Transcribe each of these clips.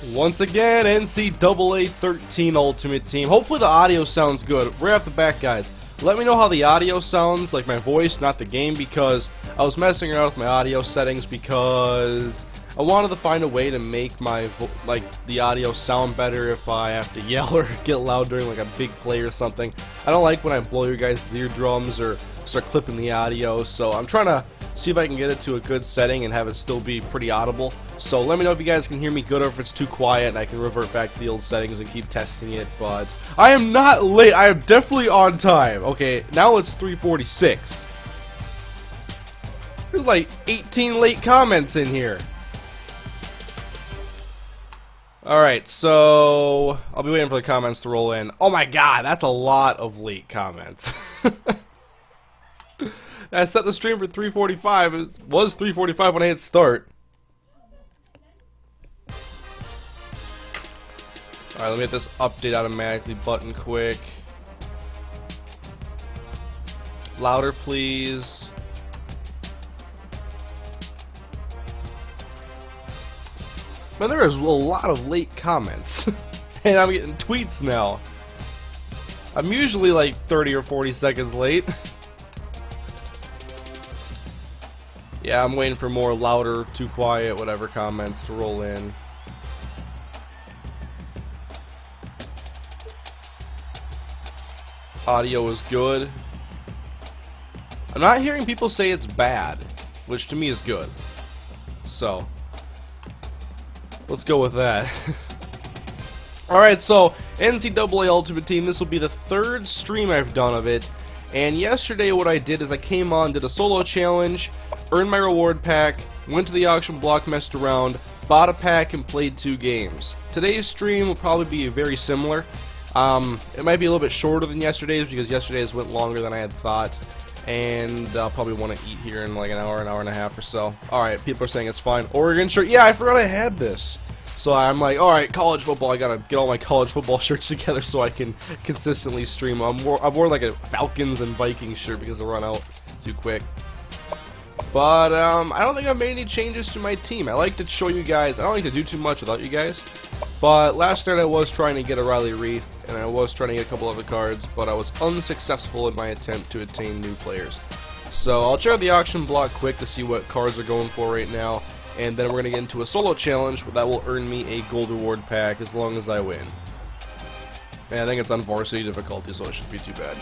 Once again, NCAA 13 Ultimate Team. Hopefully the audio sounds good. Right off the bat, guys, let me know how the audio sounds, like my voice, not the game, because I was messing around with my audio settings because I wanted to find a way to make my the audio sound better if I have to yell or get loud during like a big play or something. I don't like when I blow your guys' eardrums or start clipping the audio, so I'm trying to see if I can get it to a good setting and have it still be pretty audible. So let me know if you guys can hear me good or if it's too quiet, and I can revert back to the old settings and keep testing it. But I am not late. I am definitely on time. Okay, now it's 3:46. There's like 18 late comments in here. Alright, so I'll be waiting for the comments to roll in. Oh my god, that's a lot of late comments. I set the stream for 3:45. It was 3:45 when I hit start. Alright, let me hit this update automatically button quick. Louder, please. Man, there is a lot of late comments. And I'm getting tweets now. I'm usually like 30 or 40 seconds late. Yeah, I'm waiting for more louder, too quiet, whatever comments to roll in. Audio is good. I'm not hearing people say it's bad, which to me is good. So, let's go with that. Alright, so NCAA Ultimate Team, this will be the third stream I've done of it. And yesterday what I did is I came on, did a solo challenge, earned my reward pack, went to the auction block, messed around, bought a pack, and played 2 games. Today's stream will probably be very similar. It might be a little bit shorter than yesterday's because yesterday's went longer than I had thought. And I'll probably want to eat here in like an hour and a half or so. Alright, people are saying it's fine. Oregon shirt. Yeah, I forgot I had this. So I'm like, alright, college football, I gotta get all my college football shirts together so I can consistently stream. I wore like a Falcons and Vikings shirt because I run out too quick. But I don't think I've made any changes to my team. I like to show you guys, I don't like to do too much without you guys. But last night I was trying to get a Riley Reef, and I was trying to get a couple other cards, but I was unsuccessful in my attempt to attain new players. So I'll check out the auction block quick to see what cards are going for right now. And then we're going to get into a solo challenge that will earn me a gold reward pack as long as I win. And I think it's on varsity difficulty, so it shouldn't be too bad.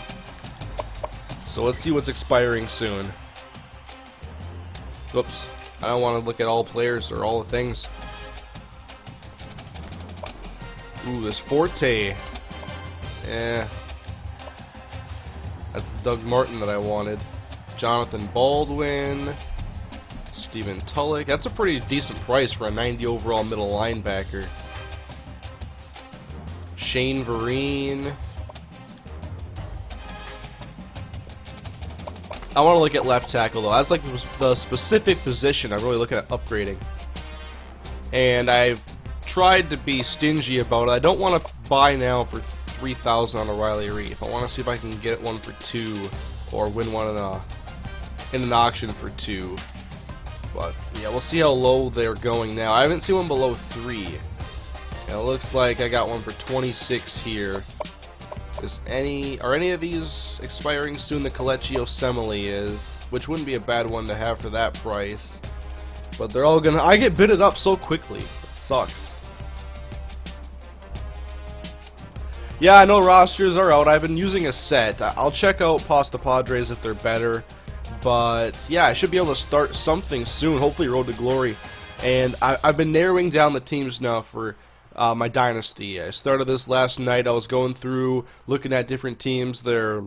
So let's see what's expiring soon. Oops. I don't want to look at all players or all the things. Ooh, this Forte. Eh. That's Doug Martin that I wanted. Jonathan Baldwin. Stephen Tulloch. That's a pretty decent price for a 90 overall middle linebacker. Shane Vereen. I want to look at left tackle though. That's like the specific position I'm really looking at upgrading. And I've tried to be stingy about it. I don't want to buy now for 3,000 on a Riley Reef. I want to see if I can get one for 2 or win one in an auction for 2. But yeah, we'll see how low they're going now. I haven't seen one below 3. And it looks like I got one for 26 here. Are any of these expiring soon? The Colecchio Semele is, which wouldn't be a bad one to have for that price. But they're all gonna. I get bidded up so quickly. It sucks. Yeah, I know rosters are out. I've been using a set. I'll check out Pasta Padres if they're better. But yeah, I should be able to start something soon, hopefully Road to Glory. And I've been narrowing down the teams now for my Dynasty. I started this last night. I was going through, looking at different teams, their,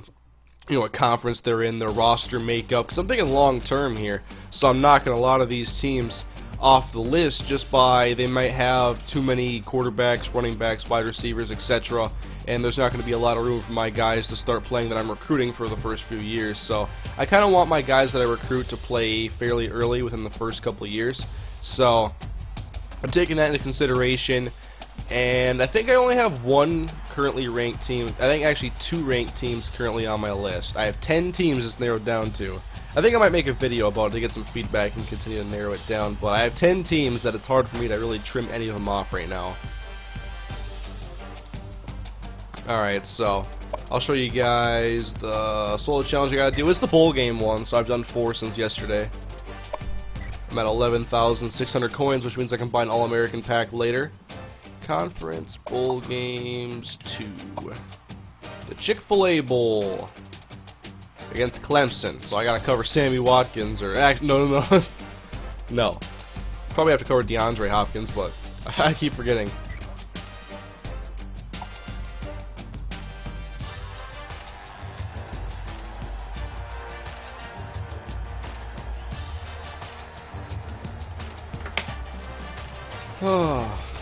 what conference they're in, their roster makeup, because I'm thinking long term here. So I'm knocking a lot of these teams off the list just by they might have too many quarterbacks, running backs, wide receivers, etc. And there's not going to be a lot of room for my guys to start playing that I'm recruiting for the first few years. So I kind of want my guys that I recruit to play fairly early within the first couple of years. So I'm taking that into consideration. And I think I only have one currently ranked team. I think actually 2 ranked teams currently on my list. I have 10 teams it's narrowed down to. I think I might make a video about it to get some feedback and continue to narrow it down. But I have 10 teams that it's hard for me to really trim any of them off right now. Alright, so I'll show you guys the solo challenge I gotta do. It's the bowl game one, so I've done 4 since yesterday. I'm at 11,600 coins, which means I can buy an All-American pack later. Conference Bowl Games 2. The Chick-fil-A Bowl against Clemson. So I gotta cover Sammy Watkins, or no. No. Probably have to cover DeAndre Hopkins, but I keep forgetting.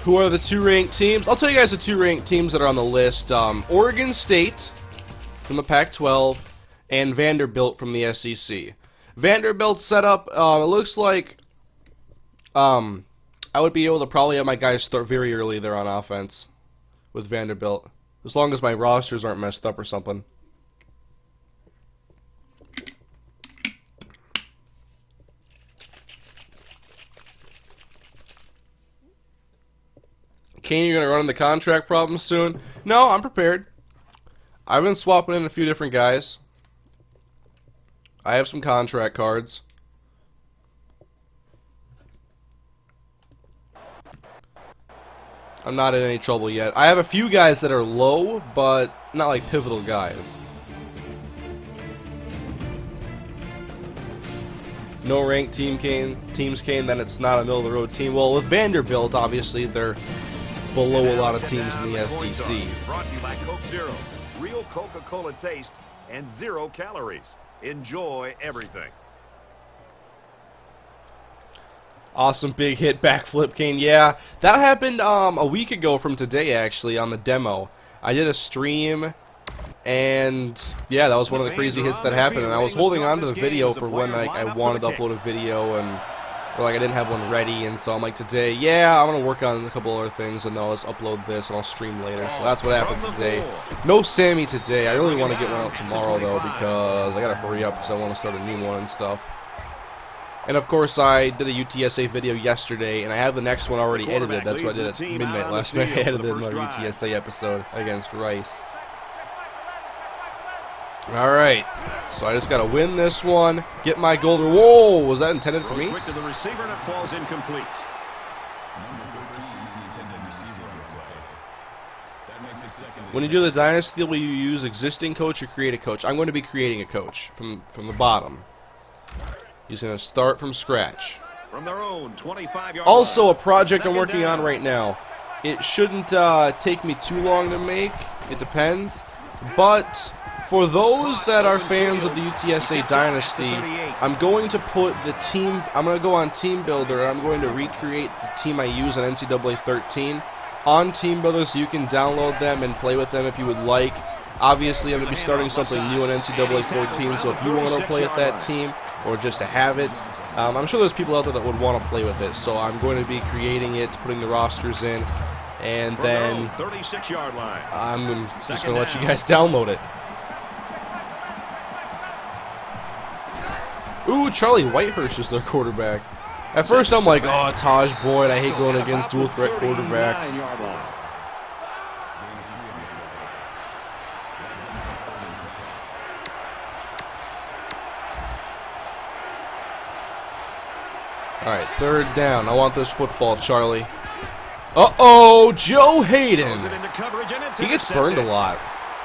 Who are the 2 ranked teams? I'll tell you guys the 2 ranked teams that are on the list. Oregon State from the Pac-12 and Vanderbilt from the SEC. Vanderbilt's setup, it looks like I would be able to probably have my guys start very early there on offense with Vanderbilt, as long as my rosters aren't messed up or something. Kane, you're going to run into contract problems soon? No, I'm prepared. I've been swapping in a few different guys. I have some contract cards. I'm not in any trouble yet. I have a few guys that are low, but not like pivotal guys. No ranked teams, Kane, then it's not a middle-of-the-road team. Well, with Vanderbilt, obviously, they're below a lot of teams in the SEC. Brought to you by Coke Zero. Real Coca-Cola taste and 0 calories. Enjoy everything. Awesome big hit backflip, Kane. Yeah, that happened a week ago from today, actually, on the demo. I did a stream, and yeah, that was one of the crazy hits that happened. And I was holding on to the video for when I wanted to upload a video, and or like I didn't have one ready, and so I'm like, today, yeah, I'm gonna work on a couple other things, and I'll just upload this and I'll stream later. So that's what happened today. No Sammy today. I really want to get one out tomorrow though, because I gotta hurry up because I want to start a new one and stuff. And of course, I did a UTSA video yesterday, and I have the next one already edited. That's what I did at midnight last night. I edited my UTSA episode against Rice. Alright, so I just gotta win this one, get my golden. Whoa, was that intended for me? Quick to the receiver, and it falls incomplete. When you do the dynasty, will you use existing coach or create a coach? I'm going to be creating a coach from the bottom. He's going to start from scratch. From their own 25-yard Also, a project I'm working on right now. It shouldn't take me too long to make. It depends. But for those that are fans of the UTSA Dynasty, I'm going to put the team, I'm going to go on Team Builder, and I'm going to recreate the team I use on NCAA 13 on Team Builder, so you can download them and play with them if you would like. Obviously, I'm going to be starting something new on NCAA 14, so if you want to play with that team, or just to have it, I'm sure there's people out there that would want to play with it, so I'm going to be creating it, putting the rosters in, and then 36-yard line. I'm just going to let you guys download it. Ooh, Charlie Whitehurst is their quarterback. At first I'm like, oh, Taj Boyd, I hate going against dual threat quarterbacks. Alright, 3rd down. I want this football, Charlie. Uh-oh, Joe Hayden. He gets burned a lot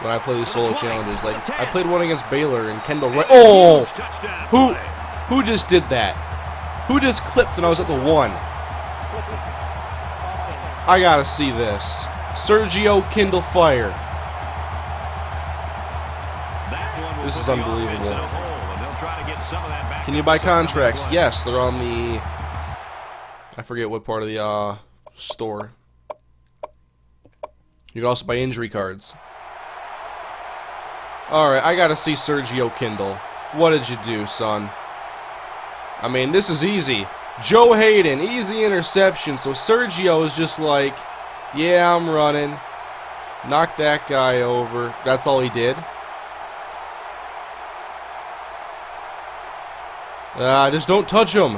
when I play these solo challenges. Like, I played one against Baylor and Kendall Wright. Oh! Who just did that? Who just clipped when I was at the 1? I gotta see this. Sergio Kindle Fire. This is unbelievable. Can you buy contracts? Yes, they're on the... I forget what part of the store. You can also buy injury cards. Alright, I gotta see Sergio Kindle. What did you do, son? I mean, this is easy. Joe Hayden, easy interception. So Sergio is just like, Yeah, I'm running. Knock that guy over. That's all he did. Just don't touch him.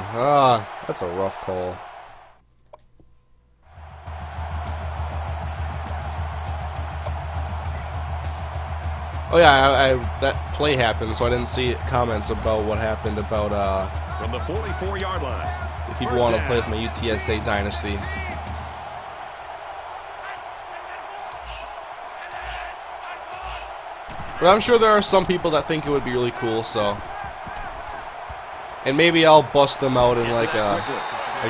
That's a rough call. Oh yeah, that play happened, so I didn't see comments about what happened about From the 44-yard line. if people want to play with my UTSA dynasty. But I'm sure there are some people that think it would be really cool, so. And maybe I'll bust them out in like a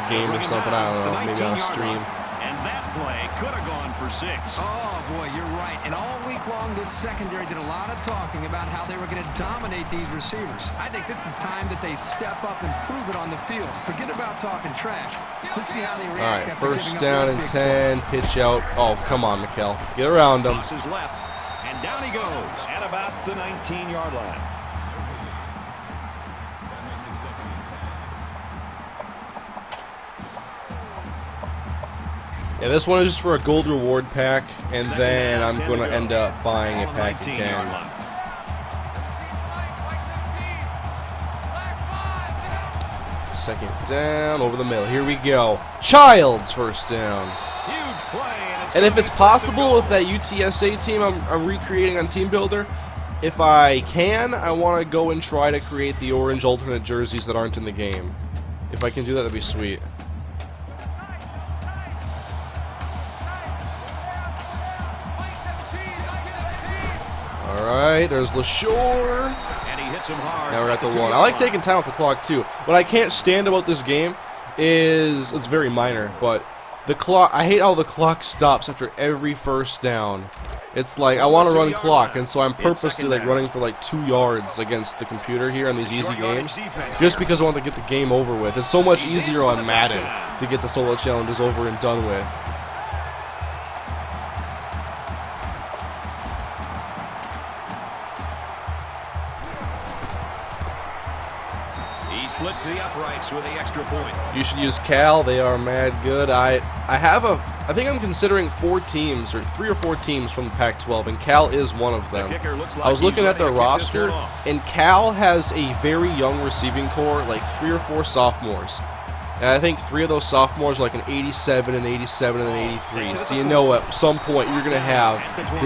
game or something, I don't know, maybe on a stream. And that play could have gone for 6. Oh, boy, you're right. And all week long, this secondary did a lot of talking about how they were going to dominate these receivers. I think this is time that they step up and prove it on the field. Forget about talking trash. Let's see how they react. All right, first down and 10, pitch out. Oh, come on, Mikkel. Get around him. Tosses left, and down he goes at about the 19-yard line. Yeah, this one is just for a gold reward pack, and then I'm going to end up buying a pack again. Second down, over the middle. Here we go. Child's first down. Huge play, And if it's possible with that UTSA team I'm recreating on Team Builder, if I can, I want to go and try to create the orange alternate jerseys that aren't in the game. If I can do that, that'd be sweet. Alright, there's LaShore. and he hits him hard. Now we're at the 1. I like taking time off the clock too. What I can't stand about this game is, it's very minor, but the clock, I hate how the clock stops after every first down. It's like, I want to run clock, and so I'm purposely like running for like 2 yards against the computer here on these easy games, just because I want to get the game over with. It's so much easier on Madden to get the solo challenges over and done with. Splits the uprights with the extra point. You should use Cal. They are mad good. I think I'm considering 4 teams, or 3 or 4 teams from the Pac-12, and Cal is one of them. I was looking at their roster, and Cal has a very young receiving core, like 3 or 4 sophomores. And I think 3 of those sophomores are like an 87, an 87, and an 83. So you know at some point you're going to have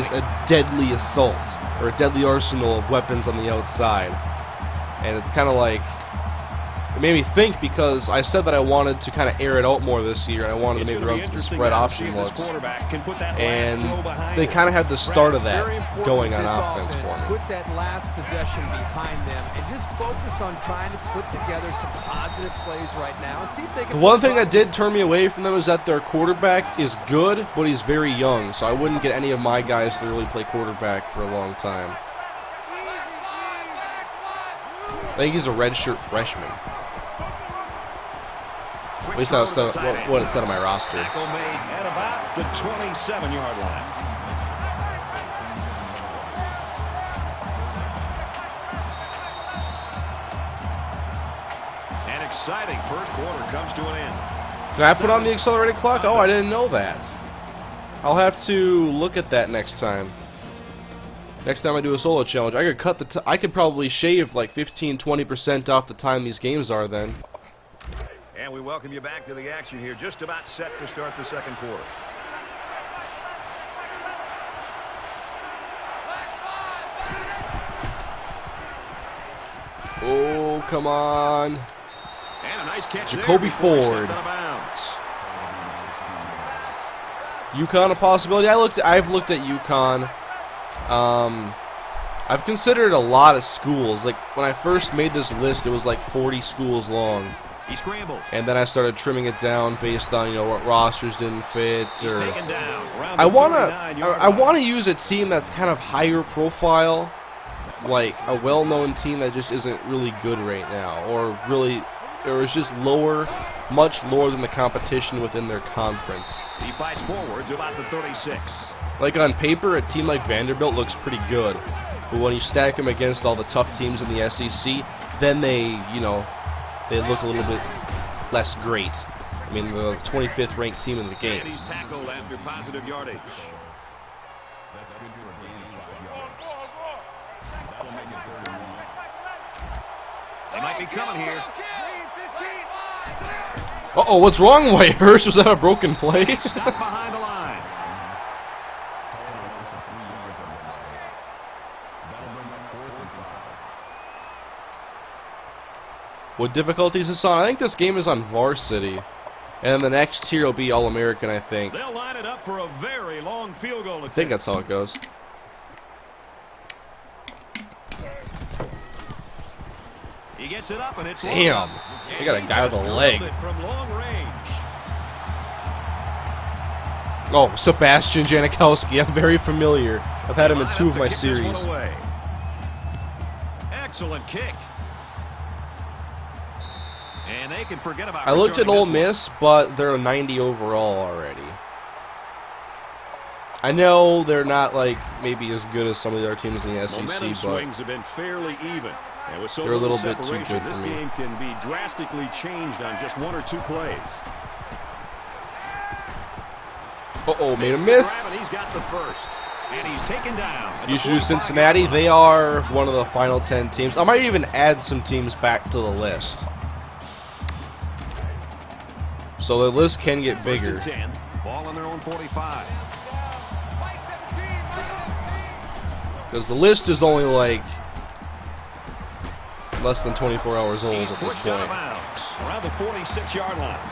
a deadly assault, or a deadly arsenal of weapons on the outside. And it's kind of like, it made me think, because I said that I wanted to kind of air it out more this year, and I wanted to maybe run some spread option looks, and they kind of had the start of that going on offense for me. Put that last possession behind them and just focus on trying to put together some positive plays right now and see if they can. The one thing that did turn me away from them is that their quarterback is good, but he's very young, so I wouldn't get any of my guys to really play quarterback for a long time. I think he's a redshirt freshman. At least that's what it said on my roster. Tackle made at about the 27-yard line. An exciting first quarter comes to an end. Can I put on the accelerated clock? Oh, I didn't know that. I'll have to look at that next time. Next time I do a solo challenge, I could cut I could probably shave like 15-20% off the time these games are then. And we welcome you back to the action here, just about set to start the second quarter. Oh, come on. And a nice catch Jacoby Ford. UConn a possibility? I've looked at UConn. I've considered a lot of schools. Like when I first made this list, it was like 40 schools long. He scrambles. And then I started trimming it down based on, you know, what rosters didn't fit, or I wanna use a team that's kind of higher profile, like a well-known team that just isn't really good right now, or is just lower, much lower than the competition within their conference. He fights forward to about the 36. Like on paper, a team like Vanderbilt looks pretty good, but when you stack them against all the tough teams in the SEC, then they, you know, they look a little bit less great. I mean, the 25th ranked team in the And game. he's tackled after positive yardage. That's good for a gain of 5 yards. That'll make it 3rd and 1. They might be coming here. Uh-oh, what's wrong, Whitehurst? Was that a broken play? Stop behind the line. That'll bring up 4th and 5. What difficulties is on? I think this game is on varsity. And the next tier will be All-American, I think. They'll line it up for a very long field goal I attempt. think that's how it goes. He gets it up and it's Damn. long. They got a guy with a leg. From long range. Oh, Sebastian Janikowski. I'm very familiar. I've had him in Line 2 up of my to kick this one series. away. Excellent kick. And they can forget about I looked at returning Ole this one. Miss, but they're a 90 overall already. I know they're not like maybe as good as some of the other teams in the SEC, Momentum but swings have been fairly even. And with so they're a little bit too separation, good for this me. game can be drastically changed on just 1 or 2 plays. uh-oh, made a miss. He's got the first. And he's taken down. at the You should do 45 Cincinnati. yard line. They are one of the final 10 teams. I might even add some teams back to the list. So the list can get First bigger. and 10. Ball on their own 45. Because the list is only like less than 24 hours old He's at this pushed out of point. bounds around the 46-yard line.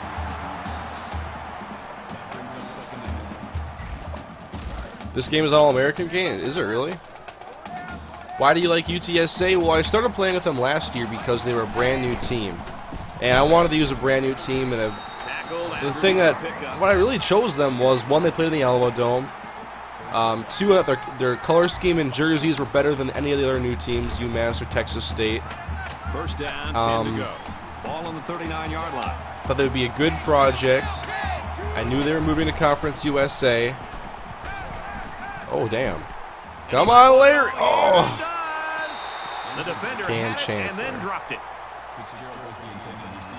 This game is an All-American game? Is it really? Why do you like UTSA? Well, I started playing with them last year because they were a brand new team. And I wanted to use a brand new team. And the thing that, what I really chose them was, one, they played in the Alamo Dome. 2, that their color scheme and jerseys were better than any of the other new teams, UMass or Texas State. First down, 10 to go. Ball on the 39-yard line. Thought they would be a good project. I knew they were moving to Conference USA. Oh, damn. Come on, Larry. Oh. The defender Damn had it chance and then there. dropped it.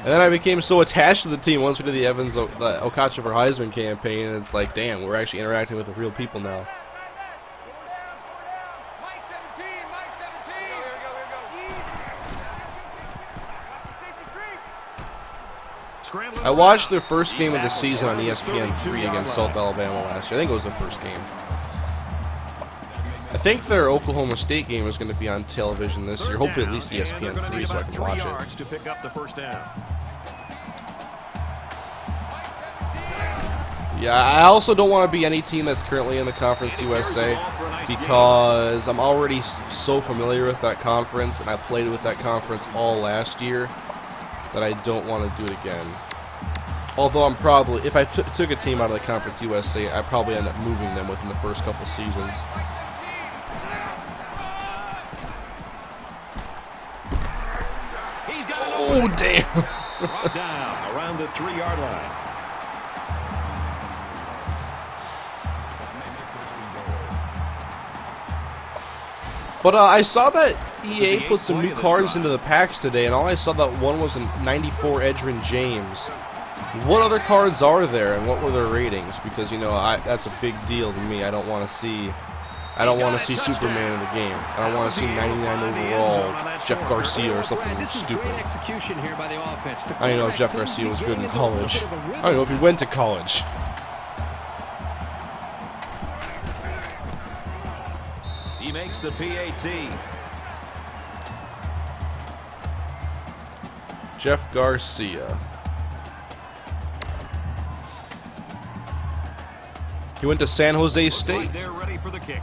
And then I became so attached to the team once we did the Okacha for Heisman campaign, and it's like, damn, we're actually interacting with the real people now. I watched their first game of the season on ESPN3 against South Alabama last year. I think it was their first game. I think their Oklahoma State game is going to be on television this year. Hopefully at least ESPN3 so I can watch it. To pick up the first down. Yeah, I also don't want to be any team that's currently in the Conference USA because I'm already so familiar with that conference, and I played with that conference all last year that I don't want to do it again. Although I'm probably, if I took a team out of the Conference USA, I'd probably end up moving them within the first couple seasons. Oh, damn. Brought down around the 3-yard line. But I saw that EA put some new cards into the packs today, and all I saw that one was a 94 Edgerrin James. What other cards are there, and what were their ratings? Because, you know, that's a big deal to me. I don't want to see Superman in the game. I don't want to see 99 overall Jeff Garcia or something stupid. Execution here by the offense. I don't know if Jeff Garcia was good in college. I don't know if he went to college. He makes the PAT. Jeff Garcia. He went to San Jose State. They're ready for the kick.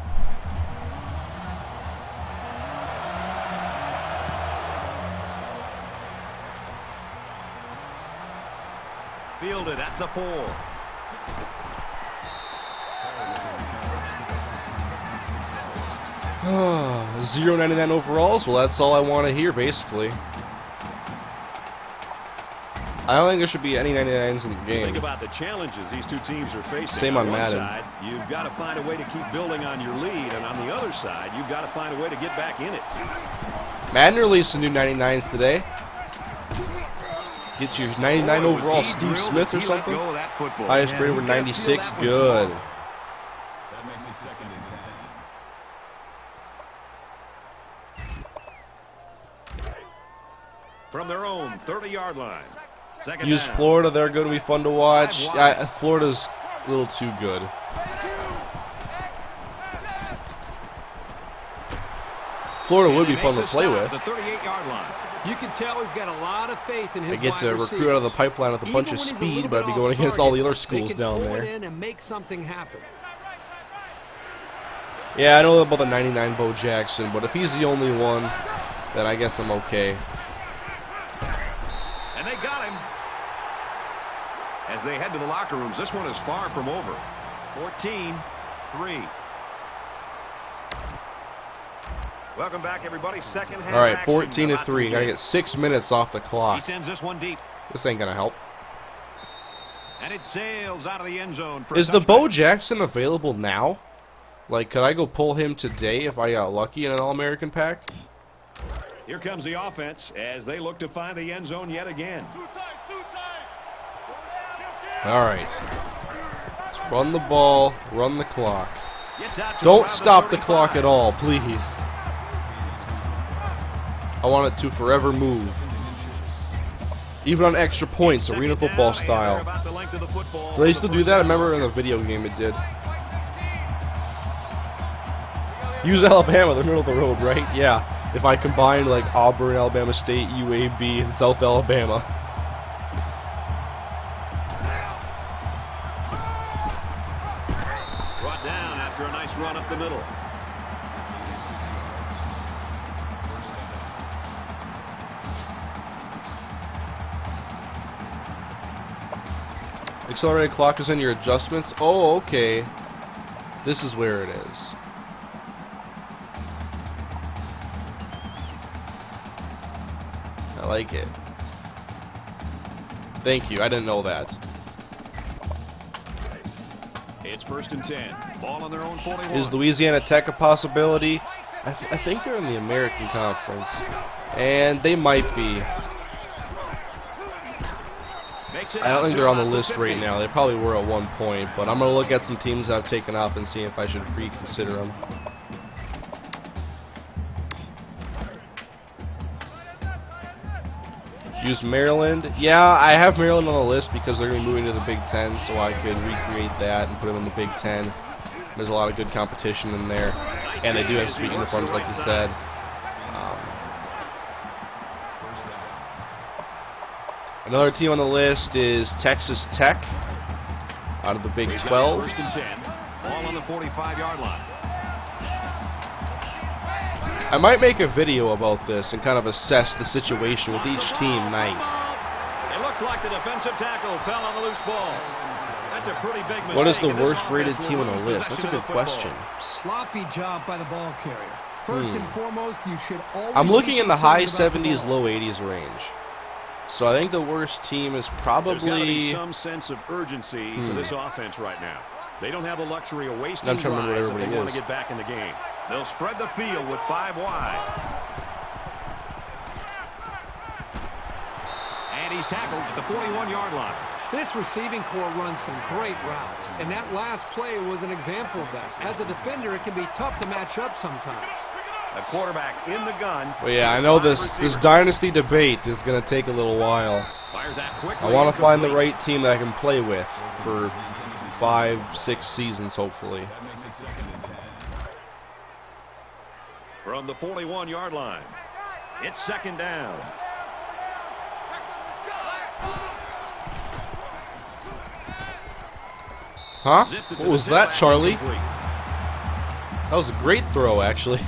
Fielded at the 4. 0.99 overalls. Well, that's all I want to hear, basically. I don't think there should be any 99s in the game. Think about the challenges these two teams are facing. Same on one Madden. side, you've got to find a way to keep building on your lead, and on the other side, you've got to find a way to get back in it. Madden released some new 99s today. Get your 99 overall Steve Smith or something. Highest rated over 96. Good. That makes it 2nd and 10. From their own 30-yard line. Second Use down. Florida. They're going to be fun to watch. Florida's a little too good. Florida would be fun to play with. The 38-yard line. You can tell he's got a lot of faith in his I get to recruit out of the pipeline with a bunch of speed, but I'd be going against all the other schools down there. And make something happen. Yeah, I know about the 99 Bo Jackson, but if he's the only one, then I guess I'm okay. And they got him. As they head to the locker rooms, this one is far from over. 14-3. Welcome back, everybody. Second half. All right, action 14-3. Gotta get 6 minutes off the He clock. sends this one deep. This ain't gonna help. And it sails out of the end zone. For Is the Bo Jackson available now? Like, could I go pull him today if I got lucky in an All-American pack? Here comes the offense as they look to find the end zone yet again. All right. Let's run the ball, run the clock. Gets out to Don't around stop the 35. clock at all, please. I want it to forever move. Even on extra points, arena football style. Do they still do that? I remember in the video game it did. Use Alabama, they're middle of the road, right? Yeah. If I combine like Auburn, Alabama State, UAB, and South Alabama. Brought down after a nice run up the middle. Accelerated clock is in your adjustments. Oh, okay. This is where it is. I like it. Thank you. I didn't know that. It's 1st and 10. Ball on their own 41. Is Louisiana Tech a possibility? I think they're in the American Conference. And they might be. I don't think they're on the list right now. They probably were at one point, but I'm going to look at some teams I've taken off and see if I should reconsider them. Use Maryland. Yeah, I have Maryland on the list because they're going to be moving to the Big Ten, so I could recreate that and put them in the Big Ten. There's a lot of good competition in there, and they do have sweet uniforms, like you said. Another team on the list is Texas Tech out of the Big 12. 1st and 10. Ball on the 45-yard line. I might make a video about this and kind of assess the situation with each team. Nice. It looks like the defensive tackle fell on the loose ball. That's a pretty big mistake. What is the worst rated team on the list? That's a good question. Sloppy job by the ball carrier. First and foremost, you should always. I'm looking in the high concerned about the 70s, ball. low 80s range. So I think the worst team is There's got to be probably... some sense of urgency to this offense right now. They don't have the luxury of wasting I'm trying to remember what drives if they everybody want to is. get back in the game. They'll spread the field with 5 wide. And he's tackled at the 41-yard line. This receiving core runs some great routes, and that last play was an example of that. As a defender, it can be tough to match up sometimes. The quarterback in the gun. Well, yeah, I know this dynasty debate is going to take a little while. Fires that quickly. I want to find the incomplete. right team that I can play with for 5-6 seasons, hopefully. That makes it 2nd and 10. From the 41-yard line. It's 2nd down. Huh? Zips it to What the was zip that, line, Charlie? incomplete. That was a great throw, actually.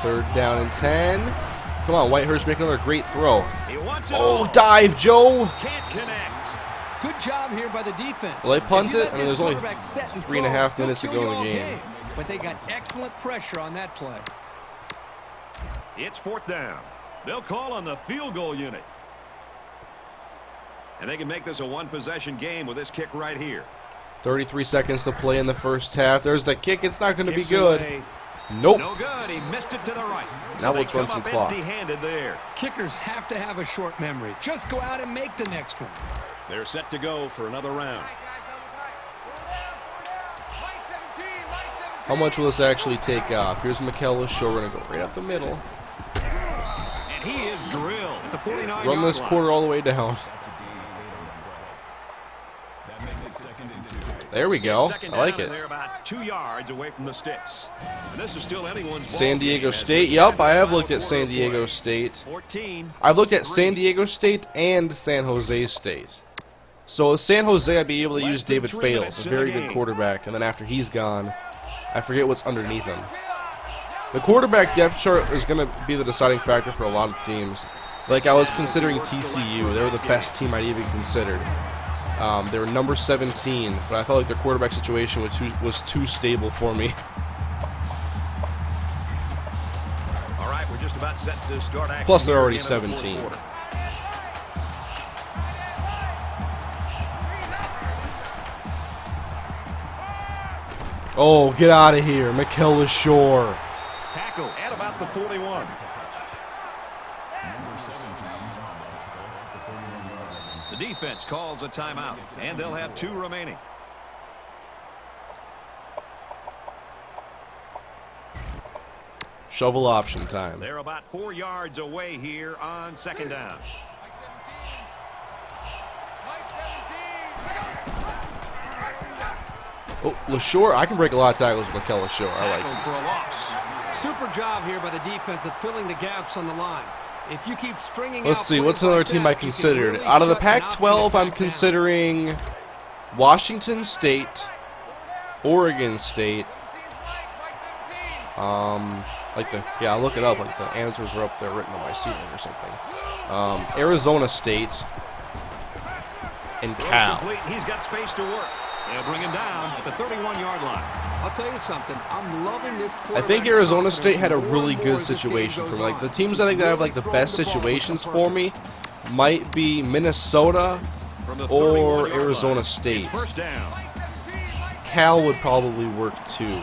Third down and 10. Come on, Whitehurst, make another great throw. He wants it Oh, all. dive, Joe! Can't connect. Good job here by the defense. Will they punt If you it? let I mean, this there's only quarterback set and 3.5 throw, minutes to he'll go kill in the you all game. But they got excellent pressure on that play. It's 4th down. They'll call on the field goal unit. And they can make this a one-possession game with this kick right here. 33 seconds to play in the first half. There's the kick. It's not going to be Kicks good. away. Nope. No good. He missed it to the right. Now So let's they run come some up clock. empty-handed there. Kickers have to have a short memory. Just go out and make the next one. They're set to go for another round. How much will this actually take off? Here's Mikel Shaw. We're going to go right up the middle. And he is drilled at the 49-yard Run this line. quarter all the way down. That makes it 2nd and 2. There we go. Second I like down, and it. they're about 2 yards away from the sticks. And this is still anyone's ball San Diego game as State. we Yup, enter I the have final looked at quarter San of Diego play. State. 14. I've looked at San Diego State and San Jose State. So San Jose, I'd be able to use David Fales, a very good quarterback, and then after he's gone, I forget what's underneath him. The quarterback depth chart is going to be the deciding factor for a lot of teams. Like, I was considering TCU. They were the best team I'd even considered. They were number 17, but I felt like their quarterback situation was too stable for me. All right, we're just about set to start action. Plus, they're here already at the end of the 17. fourth quarter. Oh, get out of here. Mikel Shaw. Tackle at about the 41. Number 17. The defense calls a timeout, and they'll have 2 remaining. Shovel option time. They're about 4 yards away here on 2nd down. Oh, LaShore, I can break a lot of tackles with Mikel Shaw. I like Tackled it. for a loss. Super job here by the defense of filling the gaps on the line. If you keep stringing Let's out see, plays what's another like team that, I you can considered? really Out of the shut an Pac-12, opposing I'm attack down. considering Washington State, Oregon State. I'll look it up. Like the answers are up there written on my ceiling or something. Arizona State and Throw Cal. complete. He's got space to work. They'll bring him down at the 31-yard line. I'll tell you something. I'm loving this. I think Arizona State had a really good situation for me. Like the teams I think that have like the best situations for me might be Minnesota From the or 31-yard Arizona line. State. It's first down. Cal would probably work too.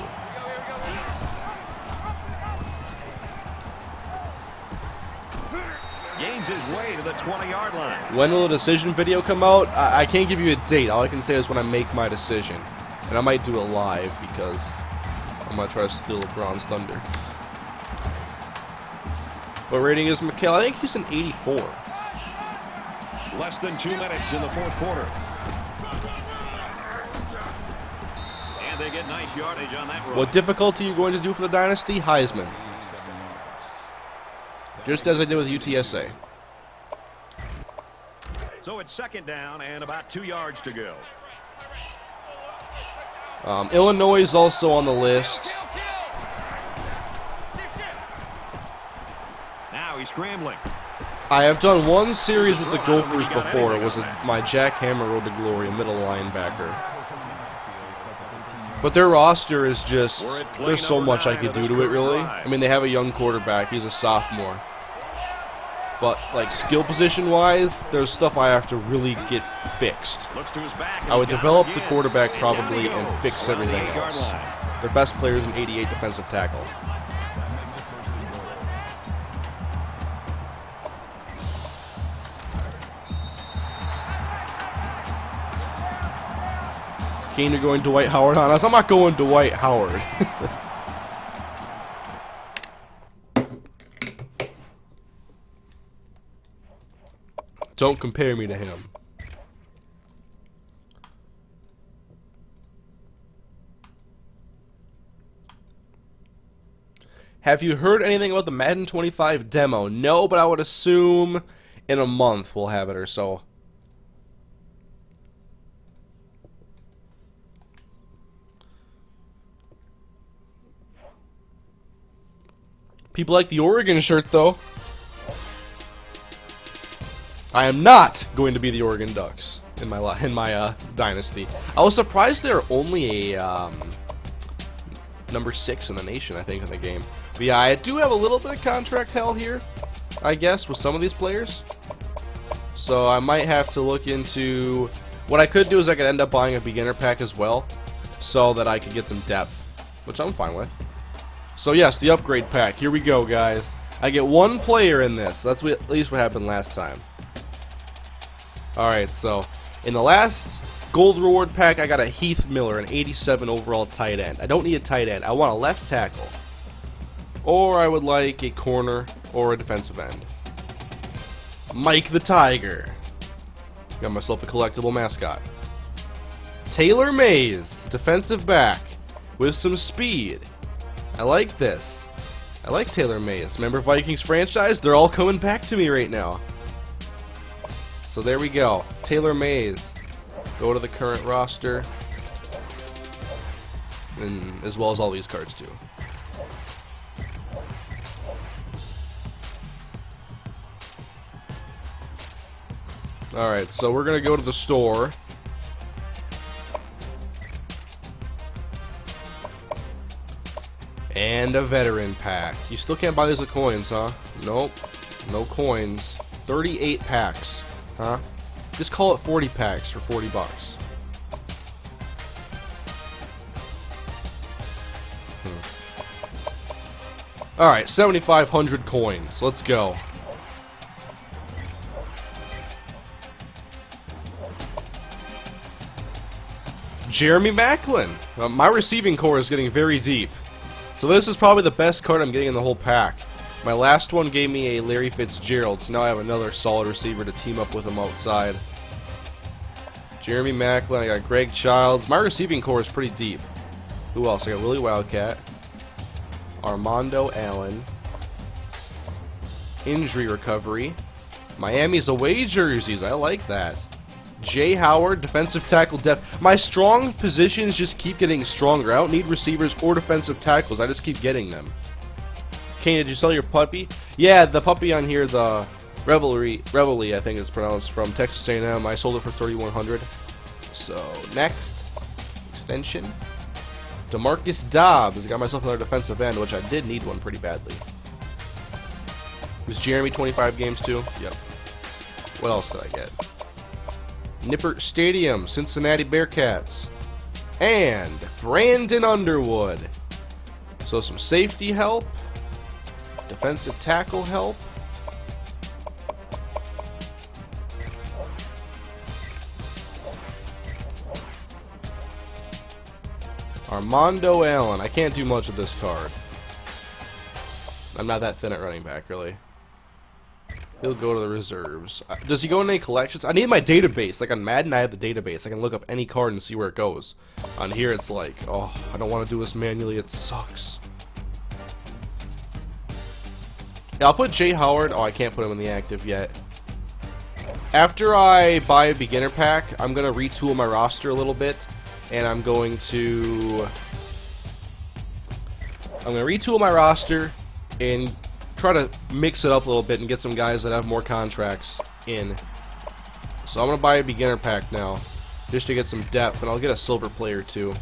Gains his way to the 20-yard line. When will the decision video come out? I can't give you a date. All I can say is when I make my decision. And I might do it live because I'm going to try to steal LeBron's thunder. What rating is Mikel? I think he's an 84. Less than 2 minutes in the fourth quarter. And they get nice yardage on that run. What difficulty are you going to do for the Dynasty? Heisman. Just as I did with UTSA. So it's 2nd down and about 2 yards to go. Illinois is also on the list. Now he's scrambling. I have done one series with the Gophers before. It was my Jack Hammer Road to Glory, a middle linebacker. But their roster is just, there's so much I could do to it, really. I mean, they have a young quarterback. He's a sophomore. But, like, skill position-wise, there's stuff I have to really get fixed. Looks to his back. I would He's got develop him the again. quarterback And down probably he and goes. fix Around the everything 8-yard else. line. Their best players in 88 defensive tackle. That makes it 1st and goal. Kane, you're going Dwight Howard on us. I'm not going Dwight Howard. Don't compare me to him. Have you heard anything about the Madden 25 demo? No, but I would assume in a month we'll have it or so. People like the Oregon shirt, though. I am not going to be the Oregon Ducks in my dynasty. I was surprised they're only a number 6 in the nation, I think, in the game. But yeah, I do have a little bit of contract hell here, I guess, with some of these players. So I might have to look into What I could do is I could end up buying a beginner pack as well, so that I could get some depth, which I'm fine with. So yes, the upgrade pack. Here we go, guys. I get one player in this. That's at least what happened last time. Alright, so in the last gold reward pack, I got a Heath Miller, an 87 overall tight end. I don't need a tight end. I want a left tackle. Or I would like a corner or a defensive end. Mike the Tiger. Got myself a collectible mascot. Taylor Mays, defensive back with some speed. I like this. I like Taylor Mays. Remember Vikings franchise? They're all coming back to me right now. So there we go. Taylor Mays. Go to the current roster. And as well as all these cards too. Alright, so we're going to go to the store. And a veteran pack. You still can't buy these with coins, huh? Nope. No coins. 38 packs. Huh? Just call it 40 packs for 40 bucks. Alright, 7,500 coins. Let's go. Jeremy Maclin. My receiving core is getting very deep. So this is probably the best card I'm getting in the whole pack. My last one gave me a Larry Fitzgerald, so now I have another solid receiver to team up with him outside. Jeremy Maclin, I got Greg Childs. My receiving core is pretty deep. Who else? I got Willie Wildcat. Armando Allen. Injury recovery. Miami's away jerseys. I like that. Jay Howard, defensive tackle depth. My strong positions just keep getting stronger. I don't need receivers or defensive tackles. I just keep getting them. Kane, did you sell your puppy? Yeah, the puppy on here, the Revelry, I think it's pronounced, from Texas A&M. I sold it for $3,100. So next, extension. DeMarcus Dobbs. I got myself another defensive end, which I did need one pretty badly. Was Jeremy 25 games too? Yep. What else did I get? Nippert Stadium, Cincinnati Bearcats. And Brandon Underwood. So some safety help. Defensive tackle help. Armando Allen. I can't do much with this card. I'm not that thin at running back, really. He'll go to the reserves. Does he go in any collections? I need my database. Like on Madden, I have the database. I can look up any card and see where it goes. On here, it's like, oh, I don't want to do this manually. It sucks. Yeah, I'll put Jay Howard. Oh, I can't put him in the active yet. After I buy a beginner pack, I'm going to retool my roster a little bit. And I'm going to retool my roster and try to mix it up a little bit and get some guys that have more contracts in. So I'm going to buy a beginner pack now just to get some depth, and I'll get a silver player too.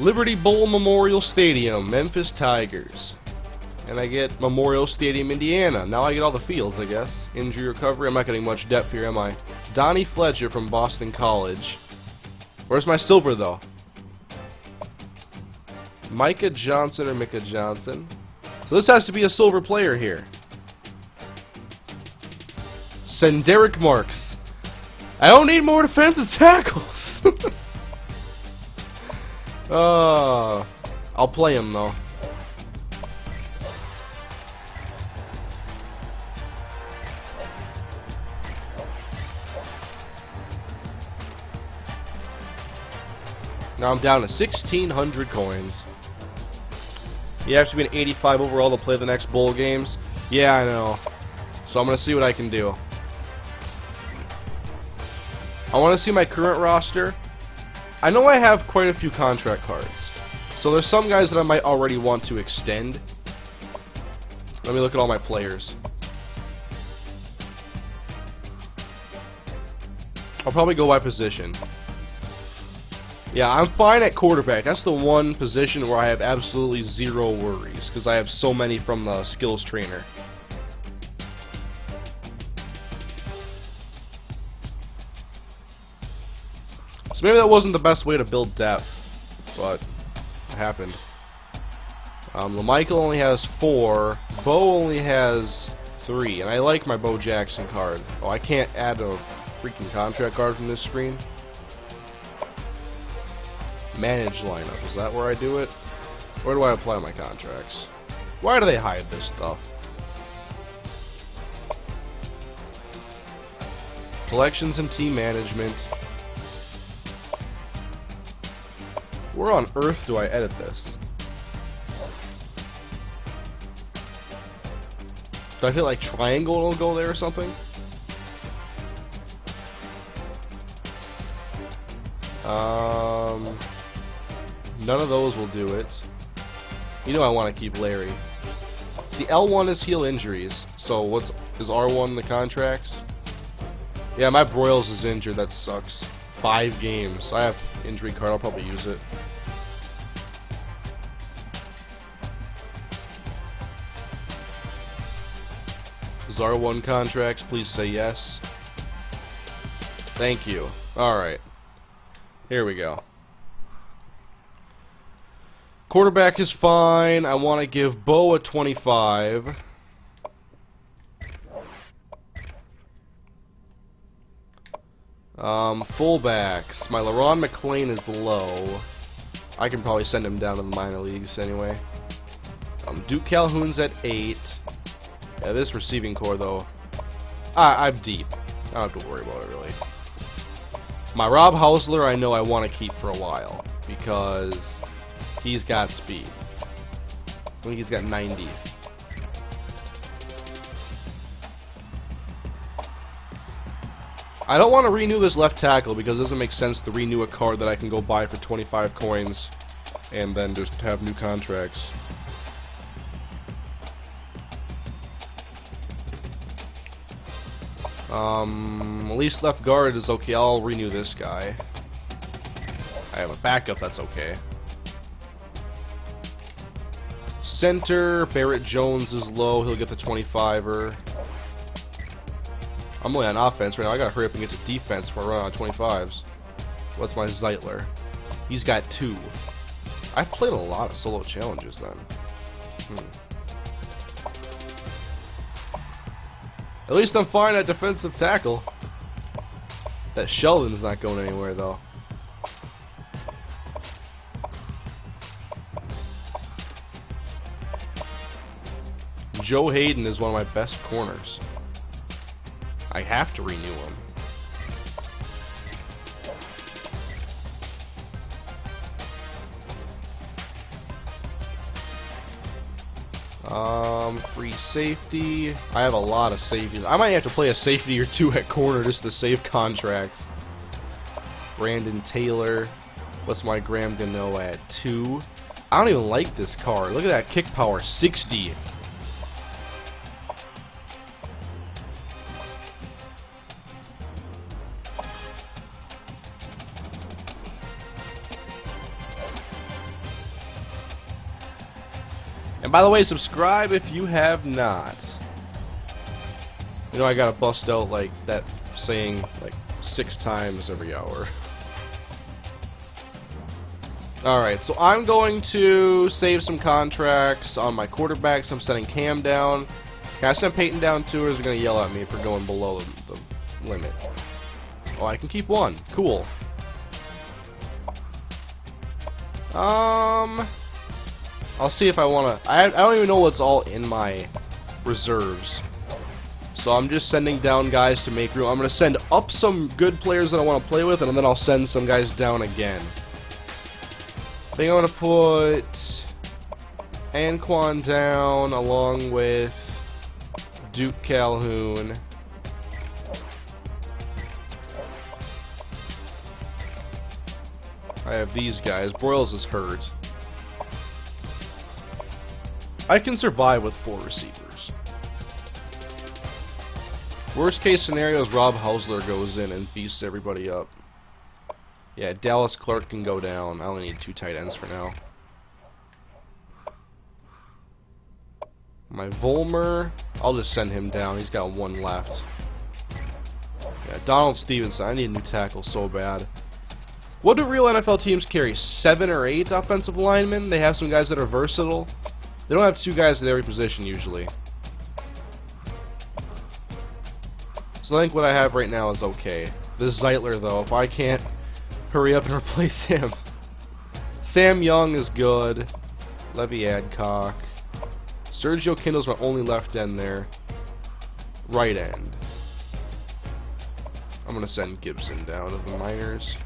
Liberty Bowl Memorial Stadium, Memphis Tigers. And I get Memorial Stadium, Indiana. Now I get all the fields, I guess. Injury recovery. I'm not getting much depth here, am I? Donnie Fletcher from Boston College. Where's my silver, though? Micah Johnson or Micah Johnson. So this has to be a silver player here. Senderick Marks. I don't need more defensive tackles. I'll play him, though. Now I'm down to 1,600 coins. You have to be an 85 overall to play the next bowl games. Yeah, I know. So I'm going to see what I can do. I want to see my current roster. I know I have quite a few contract cards. So there's some guys that I might already want to extend. Let me look at all my players. I'll probably go by position. Yeah, I'm fine at quarterback. That's the one position where I have absolutely zero worries, because I have so many from the skills trainer. So maybe that wasn't the best way to build depth, but it happened. LaMichael only has 4, Bo only has 3, and I like my Bo Jackson card. Oh, I can't add a freaking contract card from this screen. Manage lineup, is that where I do it? Where do I apply my contracts? Why do they hide this stuff? Collections and team management. Where on earth do I edit this? Do I feel like triangle will go there or something? None of those will do it. You know I want to keep Larry. See, L1 is heal injuries. So is R1 the contracts? Yeah, my Broyles is injured. That sucks. 5 games. I have injury card. I'll probably use it. Is R1 contracts? Please say yes. Thank you. Alright. Here we go. Quarterback is fine. I want to give Bo a 25. Fullbacks. My LaRon McClain is low. I can probably send him down to the minor leagues anyway. Duke Calhoun's at 8. Yeah, this receiving core though, I'm deep. I don't have to worry about it really. My Rob Hausler I know I want to keep for a while because he's got speed. I think he's got 90. I don't want to renew this left tackle because it doesn't make sense to renew a card that I can go buy for 25 coins and then just have new contracts. At least left guard is okay. I'll renew this guy. I have a backup, that's okay. Center, Barrett Jones is low. He'll get the 25er. I'm only on offense right now. I gotta hurry up and get to defense before I run on 25s. What's my Zeitler? He's got 2. I've played a lot of solo challenges then. At least I'm fine at defensive tackle. That Sheldon's not going anywhere though. Joe Hayden is one of my best corners. I have to renew him. Free safety. I have a lot of safeties. I might have to play a safety or 2 at corner just to save contracts. Brandon Taylor. What's my Graham Gano at? 2. I don't even like this card. Look at that kick power. 60. And by the way, subscribe if you have not. You know I gotta bust out like that saying like 6 times every hour. Alright, so I'm going to save some contracts on my quarterbacks. I'm sending Cam down. Can I send Peyton down too, or is he gonna yell at me for going below the limit? Oh, I can keep 1. Cool. I'll see if I want to... I don't even know what's all in my reserves. So I'm just sending down guys to make room. I'm going to send up some good players that I want to play with, and then I'll send some guys down again. I think I'm going to put Anquan down along with Duke Calhoun. I have these guys. Broyles is hurt. I can survive with 4 receivers. Worst case scenario is Rob Hausler goes in and beasts everybody up. Yeah, Dallas Clark can go down. I only need 2 tight ends for now. My Volmer, I'll just send him down. He's got 1 left. Yeah, Donald Stevenson, I need a new tackle so bad. What do real NFL teams carry? 7 or 8 offensive linemen? They have some guys that are versatile. They don't have 2 guys at every position usually. So I think what I have right now is okay. This Zeitler though, if I can't hurry up and replace him. Sam Young is good. Levy Adcock. Sergio Kindle's my only left end there. Right end. I'm going to send Gibson down to the minors.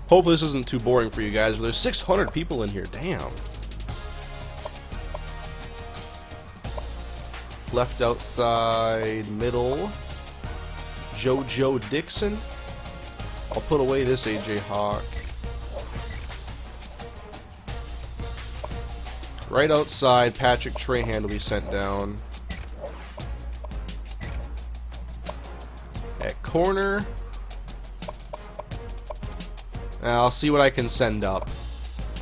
Hopefully this isn't too boring for you guys, but there's 600 people in here. Damn. Left outside, middle. JoJo Dixon. I'll put away this AJ Hawk. Right outside, Patrick Trahan will be sent down. At corner, I'll see what I can send up.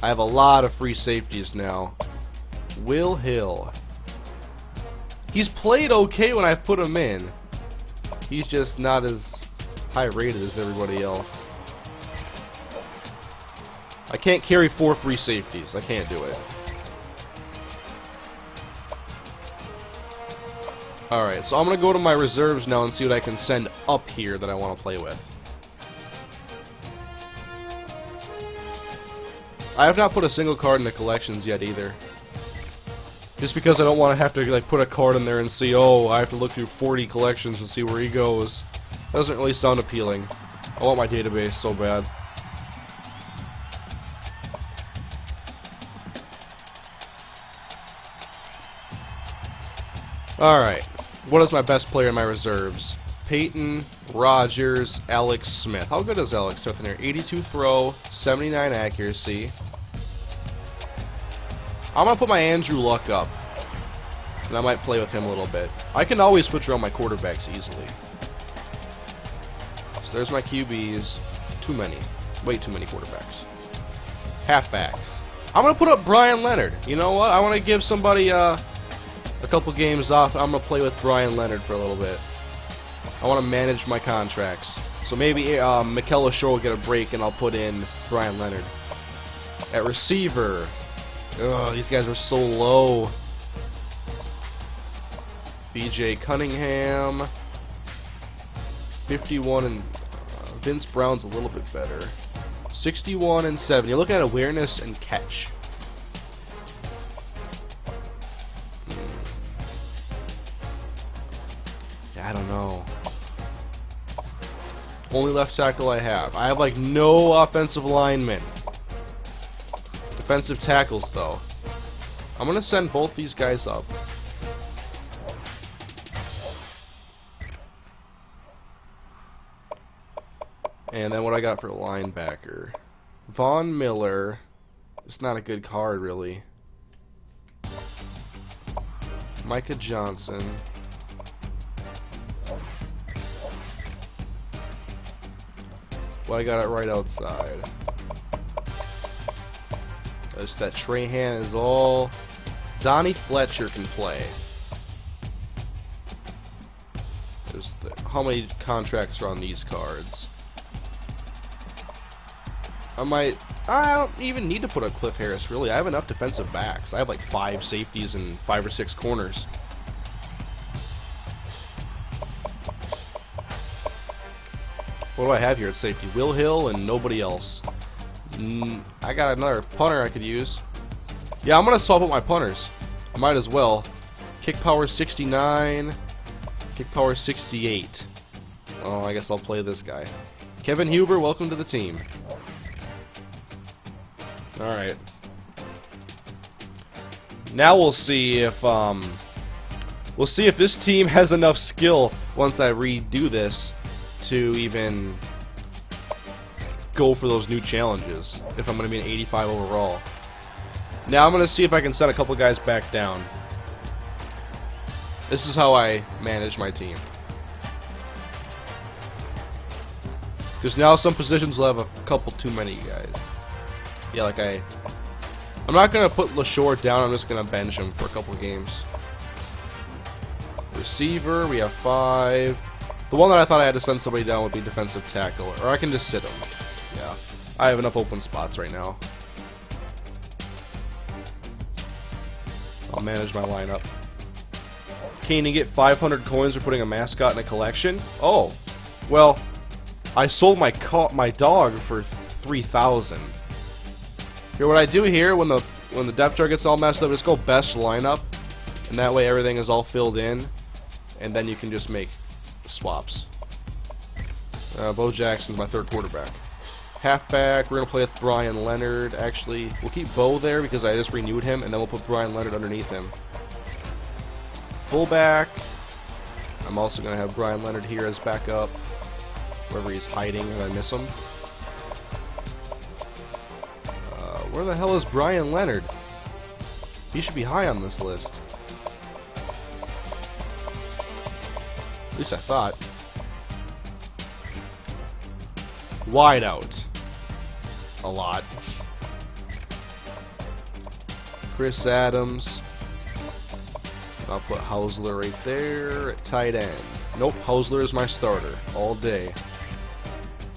I have a lot of free safeties now. Will Hill. He's played okay when I've put him in. He's just not as high rated as everybody else. I can't carry 4 free safeties. I can't do it. Alright, so I'm going to go to my reserves now and see what I can send up here that I want to play with. I have not put a single card in the collections yet either. Just because I don't want to have to like put a card in there and see, oh, I have to look through 40 collections and see where he goes. That doesn't really sound appealing. I want my database so bad. Alright, what is my best player in my reserves? Peyton, Rogers, Alex Smith. How good is Alex Smith in there? 82 throw, 79 accuracy. I'm going to put my Andrew Luck up. And I might play with him a little bit. I can always switch around my quarterbacks easily. So there's my QBs. Too many. Way too many quarterbacks. Halfbacks. I'm going to put up Brian Leonard. You know what? I want to give somebody a couple games off. I'm going to play with Brian Leonard for a little bit. I want to manage my contracts. So maybe Mikel Shore will get a break and I'll put in Brian Leonard. At receiver. Ugh, these guys are so low. BJ Cunningham. 51 and Vince Brown's a little bit better. 61 and 7. You're looking at awareness and catch. I don't know. Only left tackle I have. I have like no offensive linemen. Defensive tackles though. I'm gonna send both these guys up. And then what I got for linebacker. Von Miller. It's not a good card really. Micah Johnson. Well, I got it right outside. That Trahan is all. Donnie Fletcher can play. How many contracts are on these cards? I don't even need to put up Cliff Harris, really. I have enough defensive backs. I have like 5 safeties and 5 or 6 corners. What do I have here at safety? Will Hill and nobody else. I got another punter I could use. Yeah, I'm going to swap out my punters. I might as well. Kick power 69. Kick power 68. Oh, I guess I'll play this guy. Kevin Huber, welcome to the team. Alright. Now we'll see if this team has enough skill once I redo this to even go for those new challenges, if I'm going to be an 85 overall. Now I'm going to see if I can send a couple guys back down. This is how I manage my team. Because now some positions will have a couple too many guys. Yeah, like I'm not going to put LaShore down, I'm just going to bench him for a couple games. Receiver, we have 5. The one that I thought I had to send somebody down would be defensive tackle, or I can just sit him. Yeah, I have enough open spots right now. I'll manage my lineup. Can you get 500 coins for putting a mascot in a collection? Oh, well, I sold my dog for 3,000. Here, what I do here when the depth chart gets all messed up, just go best lineup, and that way everything is all filled in, and then you can just make swaps. Bo Jackson's my 3rd quarterback. Halfback, we're going to play with Brian Leonard. Actually, we'll keep Bo there because I just renewed him, and then we'll put Brian Leonard underneath him. Fullback, I'm also going to have Brian Leonard here as backup, wherever he's hiding if I miss him. Where the hell is Brian Leonard? He should be high on this list. At least I thought. Wide out. A lot. Chris Adams. I'll put Hausler right there at tight end. Nope, Hausler is my starter all day.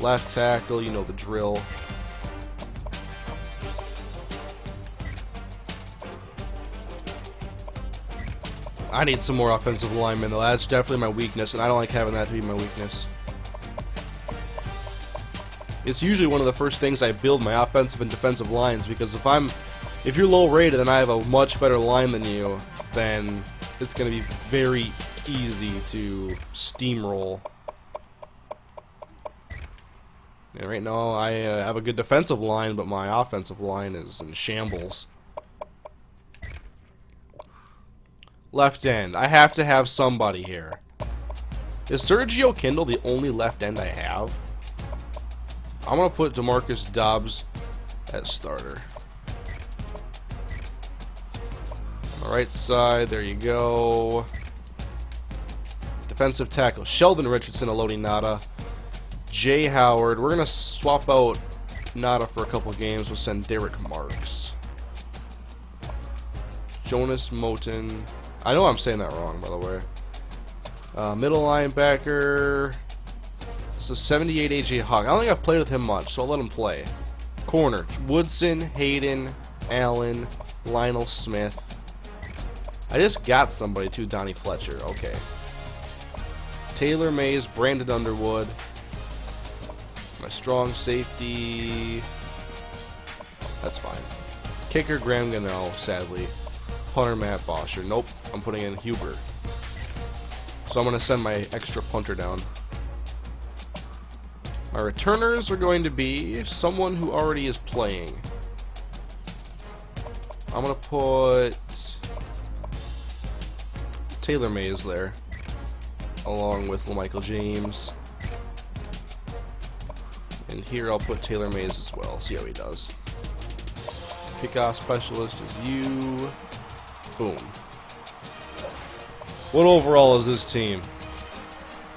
Left tackle, you know the drill. I need some more offensive linemen though. That's definitely my weakness, and I don't like having that to be my weakness. It's usually one of the first things I build, my offensive and defensive lines, because if you're low rated and I have a much better line than you, then it's going to be very easy to steamroll. And right now I have a good defensive line, but my offensive line is in shambles. Left end. I have to have somebody here. Is Sergio Kindle the only left end I have? I'm going to put DeMarcus Dobbs at starter. On the right side, there you go. Defensive tackle. Sheldon Richardson, Elodie Nada. Jay Howard. We're going to swap out Nada for a couple games. We'll send Derek Marks. Jonas Moten. I know I'm saying that wrong, by the way. Middle linebacker. This is 78 AJ Hawk. I don't think I've played with him much, so I'll let him play. Corner. Woodson, Hayden, Allen, Lionel Smith. I just got somebody too, Donnie Fletcher. Okay. Taylor Mays, Brandon Underwood. My strong safety. That's fine. Kicker, Graham Gano, sadly. Punter, Matt Bosher. Nope, I'm putting in Huber. So I'm going to send my extra punter down. My returners are going to be someone who already is playing. I'm going to put Taylor Mays there, along with LaMichael James. And here I'll put Taylor Mays as well, see how he does. Kickoff specialist is you. Boom. What overall is this team?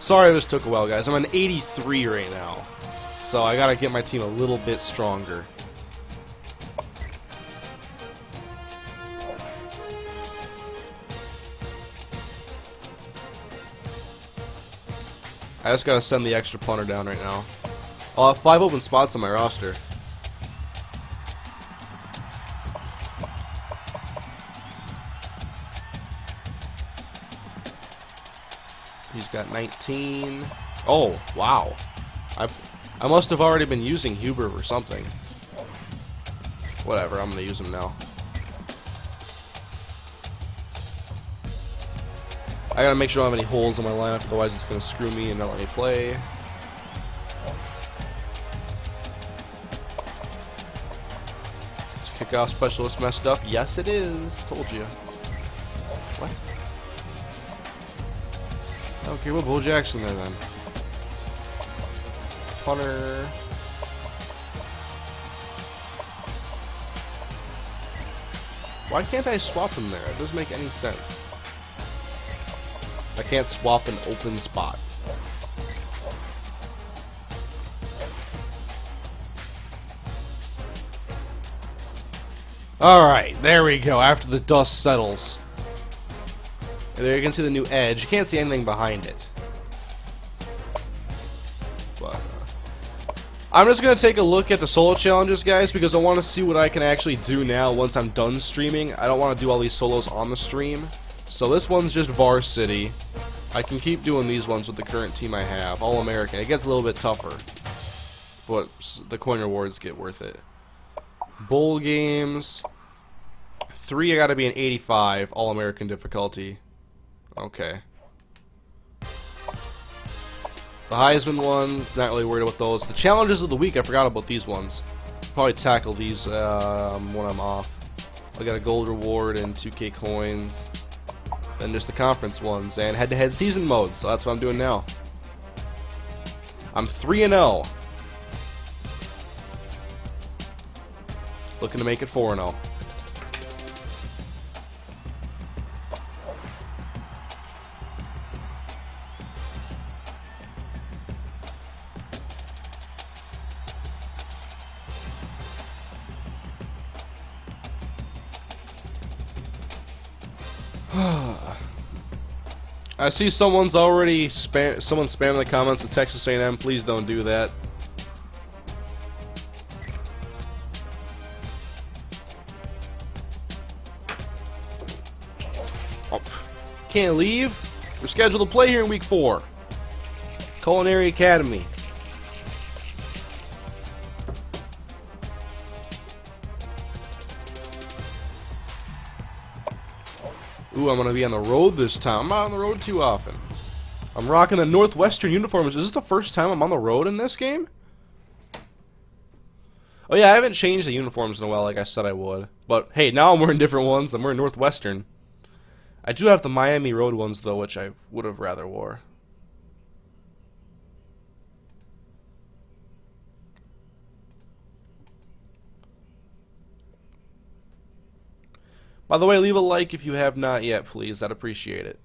Sorry this took a while, guys. I'm an 83 right now, so I gotta get my team a little bit stronger. I just gotta send the extra punter down right now. I'll have 5 open spots on my roster. He's got 19. Oh, wow. I must have already been using Huber or something. Whatever, I'm going to use him now. I got to make sure I don't have any holes in my lineup, otherwise it's going to screw me and not let me play. Is kickoff specialist messed up? Yes, it is. Told you. What? Okay, well, Bo Jackson there then. Punter. Why can't I swap him there? It doesn't make any sense. I can't swap an open spot. Alright, there we go, after the dust settles. And there you can see the new edge. You can't see anything behind it. But, I'm just going to take a look at the solo challenges, guys, because I want to see what I can actually do now once I'm done streaming. I don't want to do all these solos on the stream. So this one's just varsity. I can keep doing these ones with the current team I have. All-American. It gets a little bit tougher, but the coin rewards get worth it. Bowl games. 3, I gotta be an 85. All-American difficulty. Okay. The Heisman ones, not really worried about those. The challenges of the week, I forgot about these ones. Probably tackle these when I'm off. I got a gold reward and 2K coins. Then just the conference ones and head-to-head season mode. So that's what I'm doing now. I'm 3-0. Looking to make it 4-0. I see someone's already someone's spamming the comments of Texas A&M. Please don't do that. Oh, can't leave. We're scheduled to play here in week 4. Culinary Academy. Ooh, I'm going to be on the road this time. I'm not on the road too often. I'm rocking the Northwestern uniforms. Is this the first time I'm on the road in this game? Oh yeah, I haven't changed the uniforms in a while like I said I would. But hey, now I'm wearing different ones. I'm wearing Northwestern. I do have the Miami road ones though, which I would have rather wore. By the way, leave a like if you have not yet, please. I'd appreciate it.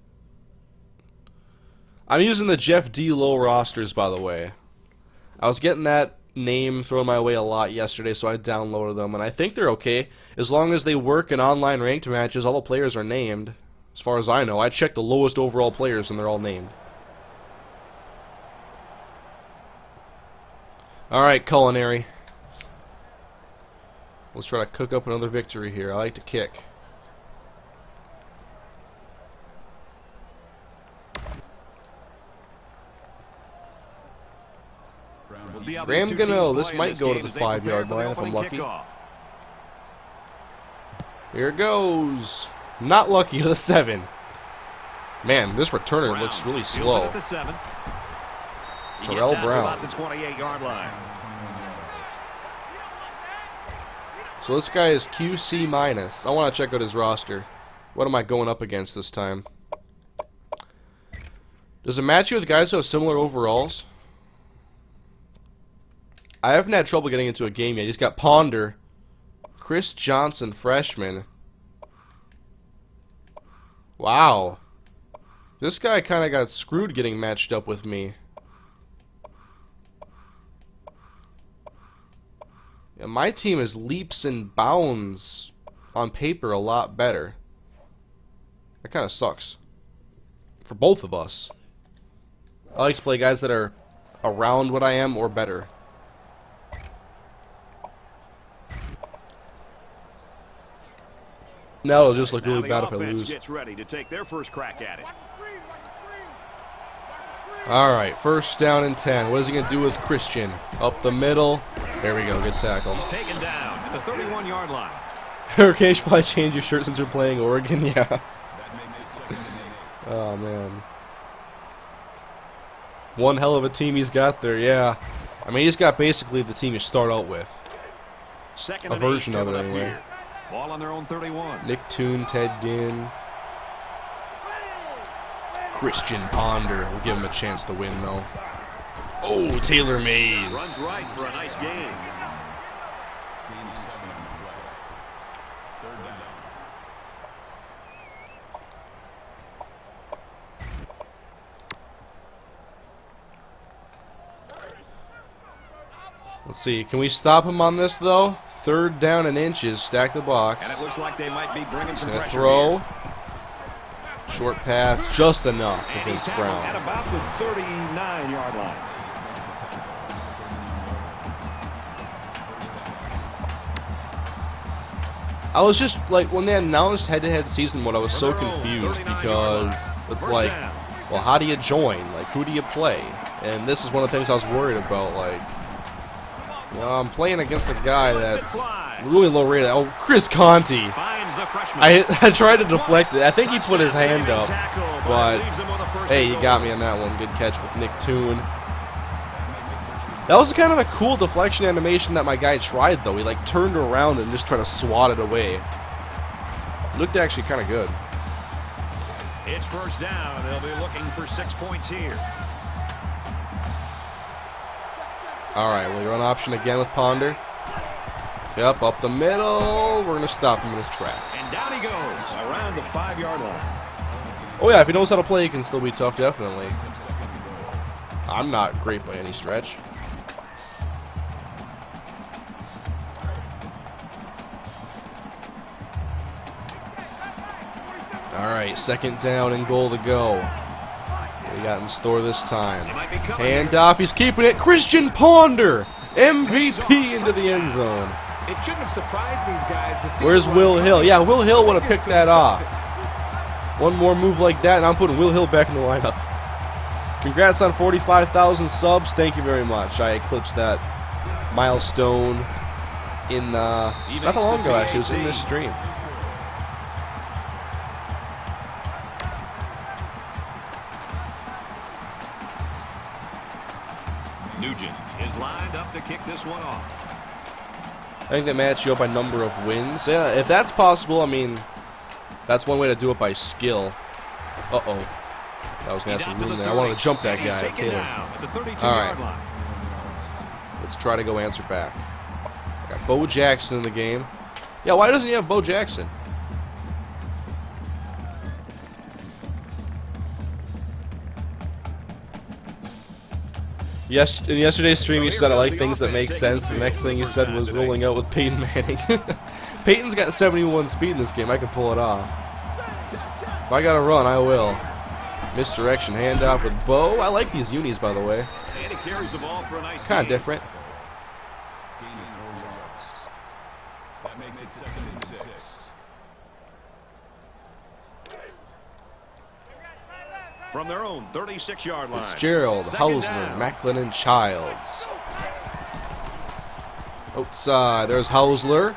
I'm using the Jeff D. Lowe rosters, by the way. I was getting that name thrown my way a lot yesterday, so I downloaded them, and I think they're okay. As long as they work in online ranked matches, all the players are named. As far as I know, I checked the lowest overall players, and they're all named. Alright, Culinary. Let's try to cook up another victory here. I like to kick. Graham Gano, this might go to the 5-yard line if I'm lucky. Here it goes. Not lucky to the 7. Man, this returner looks really slow. Terrell Brown. So this guy is QC minus. I want to check out his roster. What am I going up against this time? Does it match you with guys who have similar overalls? I haven't had trouble getting into a game yet. He's got Ponder, Chris Johnson, freshman. Wow. This guy kind of got screwed getting matched up with me. Yeah, my team is leaps and bounds on paper a lot better. That kind of sucks. For both of us. I like to play guys that are around what I am or better. Now it'll just look really bad if I lose. Gets ready to take their first crack at it. Alright, first down and 10. What is he going to do with Christian? Up the middle. There we go, good tackle. He's taken down at the 31-yard line. Hurricane should probably change your shirt since you're playing Oregon, yeah. Oh, man. One hell of a team he's got there, yeah. I mean, he's got basically the team you start out with. A version of it, anyway. Ball on their own 31. Nick Toon, Ted Ginn. Christian Ponder. We'll give him a chance to win, though. Oh, Taylor Mays. Runs right for a nice gain. Let's see. Can we stop him on this, though? 3rd down and inches. Stack the box. And it looks like they might be bringing some pressure throw. here. Short pass, just enough against Brown. At about the 39-yard line. I was just like, when they announced head-to-head season mode, I was so confused because it's like, well, how do you join? Like, who do you play? And this is one of the things I was worried about. Like, you know, I'm playing against a guy that's really low rated. Oh, Chris Conti. I tried to deflect it. I think he put his hand up, but hey, you got me on that one. Good catch with Nick Toon. That was kind of a cool deflection animation that my guy tried, though. He like turned around and just tried to swat it away. Looked actually kind of good. It's 1st down. They'll be looking for 6 points here. All right, we'll run option again with Ponder. Yep, up the middle. We're going to stop him in his tracks. And down he goes around the 5-yard line. Oh, yeah, if he knows how to play, he can still be tough, definitely. I'm not great by any stretch. All right, 2nd down and goal to go. What we got in store this time? Hand off, he's keeping it. Christian Ponder, MVP into the end zone. It shouldn't have surprised these guys to see. Where's Will Hill? Yeah, Will Hill would have picked that off. One more move like that, and I'm putting Will Hill back in the lineup. Congrats on 45,000 subs. Thank you very much. I eclipsed that milestone in not that long ago, actually. It was in this stream. Nugent is lined up to kick this one off. I think they match you up by number of wins. Yeah, if that's possible, I mean, that's one way to do it by skill. Uh-oh. That was going to have some room there. I wanted to jump that guy, Taylor. Alright. Let's try to go answer back. Got Bo Jackson in the game. Yeah, why doesn't he have Bo Jackson? Yes, in yesterday's stream you said I like things that make sense. The next thing you said was rolling out with Peyton Manning. Peyton's got 71 speed in this game. I can pull it off. If I gotta run, I will. Misdirection handoff with Bo. I like these unis, by the way. Kind of different. That makes it 2nd and 6. From their own 36-yard line. Fitzgerald, Hausler, Macklin, and Childs. Outside, there's Hausler.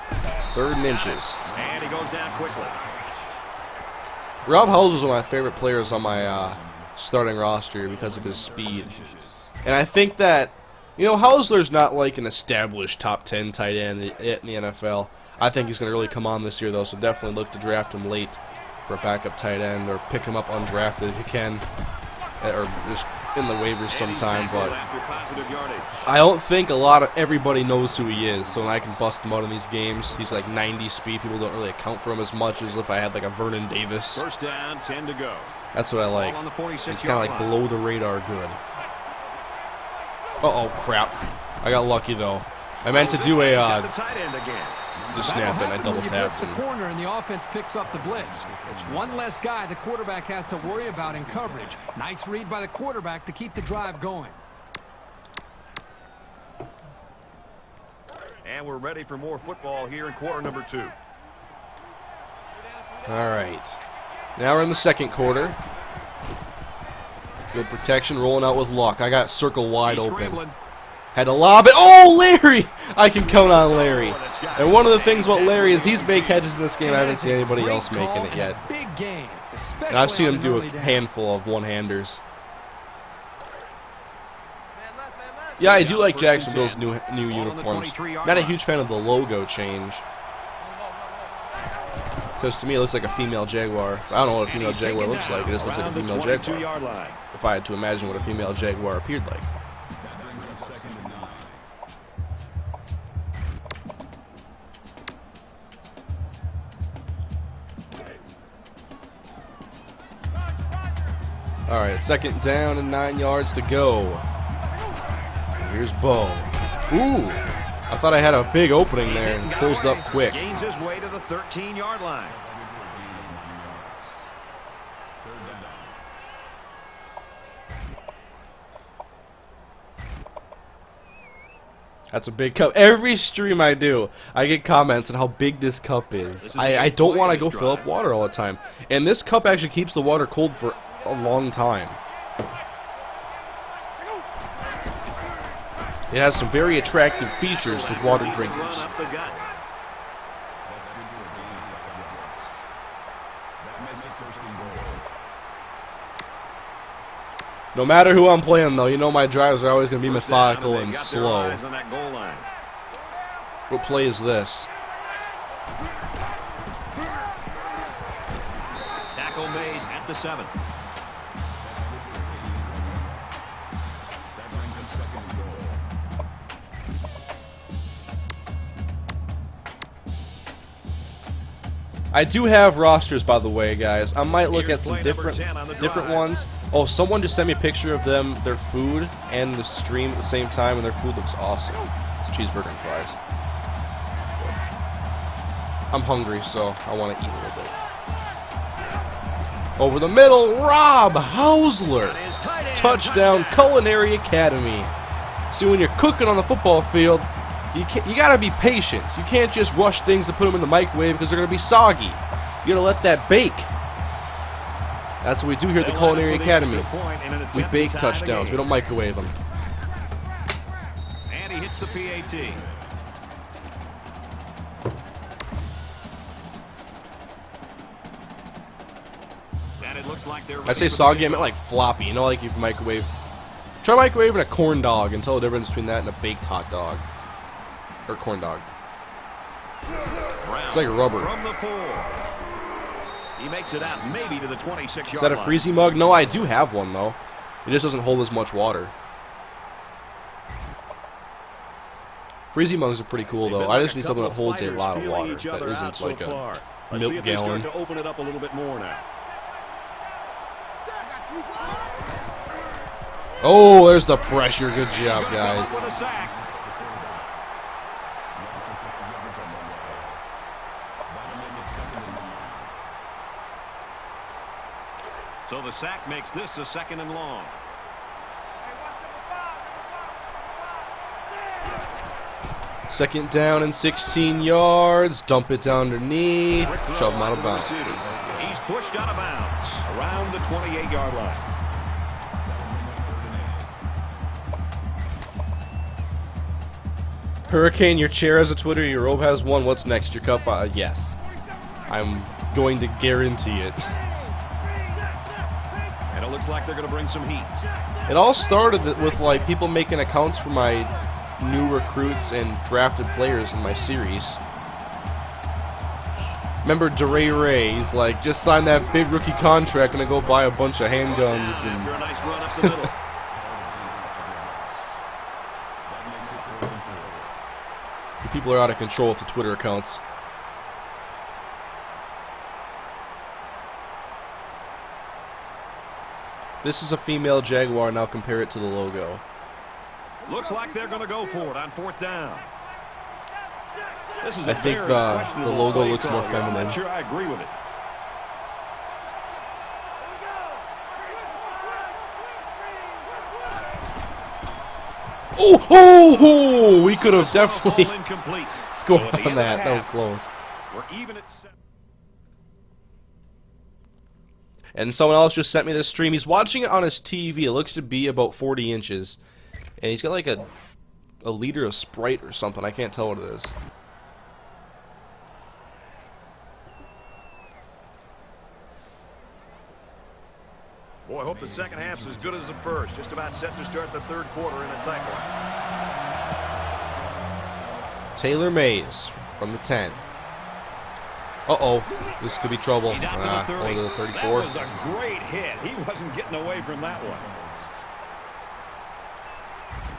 3rd and inches. And he goes down quickly. Rob Hausler is one of my favorite players on my starting roster because of his speed. And I think that, you know, Hausler's not like an established top 10 tight end in the NFL. I think he's going to really come on this year, though, so definitely look to draft him late for a backup tight end, or pick him up undrafted if you can, or just in the waivers sometime. But I don't think everybody knows who he is, so when I can bust him out in these games, he's like 90 speed. People don't really account for him as much as if I had like a Vernon Davis. 1st down, 10 to go. That's what I like. He's kind of like below the radar good. Uh-oh, crap. I got lucky, though. I meant to do a just snap it, and I double tapped the corner and the offense picks up the blitz. It's one less guy the quarterback has to worry about in coverage. Nice read by the quarterback to keep the drive going. And we're ready for more football here in quarter number 2. All right. Now we're in the 2nd quarter. Good protection, rolling out with Luck. I got circle wide open. Had to lob it. Oh, Larry! I can count on Larry. And one of the things about Larry is he's made catches in this game. I haven't seen anybody else making it yet. And I've seen him do a handful of one-handers. Yeah, I do like Jacksonville's new uniforms. Not a huge fan of the logo change. Because to me it looks like a female Jaguar. I don't know what a female Jaguar looks like. It just looks like a female Jaguar. If I had to imagine what a female Jaguar appeared like. Alright, 2nd down and 9 yards to go. Here's Bo. Ooh! I thought I had a big opening there and closed up quick. Gains his way to the 13-yard line. That's a big cup. Every stream I do, I get comments on how big this cup is. I don't want to go fill up water all the time. And this cup actually keeps the water cold for a long time. It has some very attractive features to water drinkers. No matter who I'm playing, though, you know my drives are always going to be methodical and slow. What play is this? Tackle made at the 7. I do have rosters, by the way, guys. I might look at some different ones. Oh, someone just sent me a picture of them, their food, and the stream at the same time, and their food looks awesome. It's a cheeseburger and fries. I'm hungry, so I want to eat a little bit. Over the middle, Rob Hausler. Touchdown, Culinary Academy. See, when you're cooking on the football field, you gotta be patient. You can't just rush things and put them in the microwave because they're gonna be soggy. You gotta let that bake. That's what we do here at the Culinary Academy. We bake touchdowns. We don't microwave them. And he hits the PAT. And it looks like they're I say soggy, I meant like floppy. You know, like you've microwave. Try microwaving a corn dog and tell the difference between that and a baked hot dog. Or corn dog. It's like rubber. From the 4. He makes it out maybe to the 26-yard line. Is that a freezy mug? No, I do have one though. It just doesn't hold as much water. Freezy mugs are pretty cool though. I just need something that holds a lot of water. That isn't like a milk gallon. To open it up a little bit more now. Oh, there's the pressure. Good job, guys. So the sack makes this a 2nd and long. Second down and 16 yards. Dump it down underneath. Shove him out of bounds. He's pushed out of bounds around the 28-yard line. Hurricane, your chair has a Twitter, your robe has one. What's next? Your cup? Yes. I'm going to guarantee it. And it looks like they're going to bring some heat. It all started with like people making accounts for my new recruits and drafted players in my series. Remember DeRay Ray? He's like, just sign that big rookie contract and I go buy a bunch of handguns. And a nice run up the middle. People are out of control with the Twitter accounts. This is a female Jaguar. Now compare it to the logo. Looks like they're going to go for it on 4th down. This is I think the logo looks more feminine. I'm not sure I agree with it. Oh, we could have definitely scored on that. That was close. We're even at 7. And someone else just sent me this stream. He's watching it on his TV. It looks to be about 40 inches. And he's got like a liter of Sprite or something. I can't tell what it is. Boy, I hope the second half's as good as the first. Just about set to start the 3rd quarter in a tight one. Taylor Mays from the 10. Uh-oh. This could be trouble. Over the 34. That was a great hit. He wasn't getting away from that one.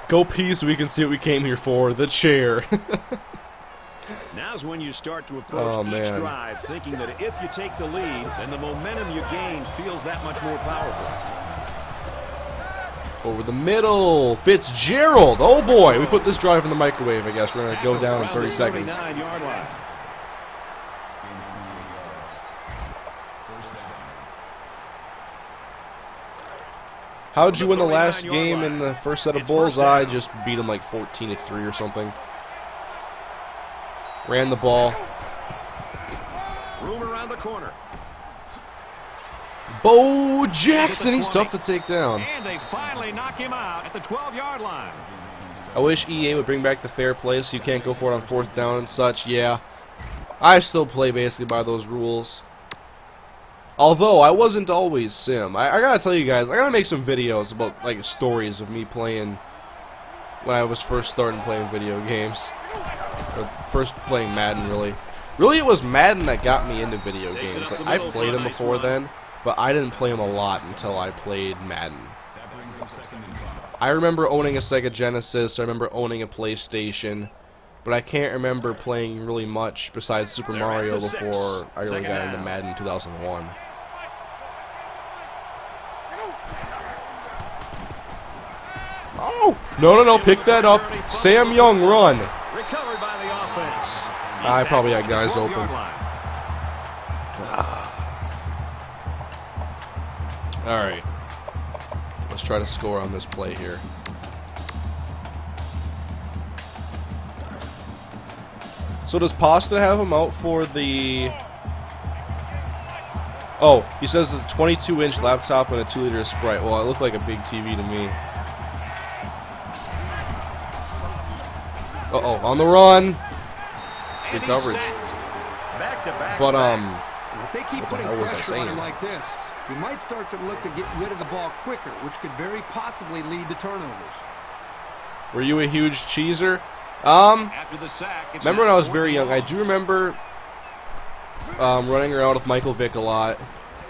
Go pee so we can see what we came here for. The chair. Now's when you start to approach each drive thinking that if you take the lead, then the momentum you gain feels that much more powerful. Over the middle. Fitzgerald. Oh boy. We put this drive in the microwave, I guess. We're going to go down in 30 seconds. How'd you win the last game in the first set of Bulls? I just beat them like 14-3 or something. Ran the ball. Room around the corner. Bo Jackson, he's tough to take down. And they finally knock him out at the 12-yard line. I wish EA would bring back the fair play so you can't go for it on 4th down and such. Yeah, I still play basically by those rules. Although I wasn't always sim. I gotta tell you guys, I gotta make some videos about like stories of me playing when I was first starting playing video games. Or first playing Madden, really. Really, it was Madden that got me into video games. Like, I played them before then, but I didn't play them a lot until I played Madden. I remember owning a Sega Genesis, I remember owning a PlayStation, but I can't remember playing really much besides Super Mario before I really got into Madden 2001. Oh! No, pick that up. Sam Young, run. Recovered by the offense. I probably had guys open. Alright. Let's try to score on this play here. So does Pasta have him out for the... Oh, he says it's a 22-inch laptop and a 2-liter Sprite. Well, it looked like a big TV to me. Uh-oh, on the run. Good coverage. But, if they keep putting pressure on him like this, you might start to look to get rid of the ball quicker, which could very possibly lead to turnovers. Were you a huge cheeser? After the sack, remember when I was very young, I do remember running around with Michael Vick a lot.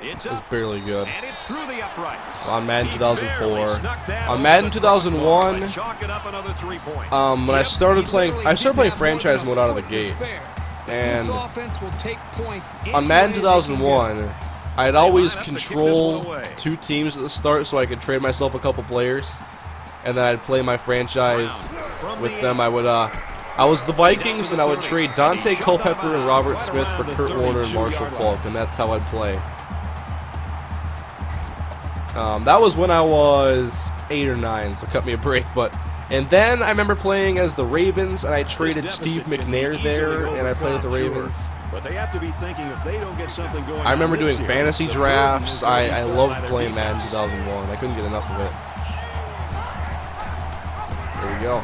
It was barely good. And it's through the uprights. On Madden 2004. On Madden 2001, when I started playing franchise mode out of the gate. And on Madden 2001, I'd always control 2 teams at the start so I could trade myself a couple players. And then I'd play my franchise with them. I was the Vikings, and I would trade Dante Culpepper and Robert Smith for Kurt Warner and Marshall Faulk, and that's how I'd play. That was when I was 8 or 9, so cut me a break. And then I remember playing as the Ravens, and I traded Steve McNair there, and I played with the Ravens. But they have to be thinking if they don't get something going. I remember doing fantasy drafts. I loved playing Madden 2001. I couldn't get enough of it. There we go.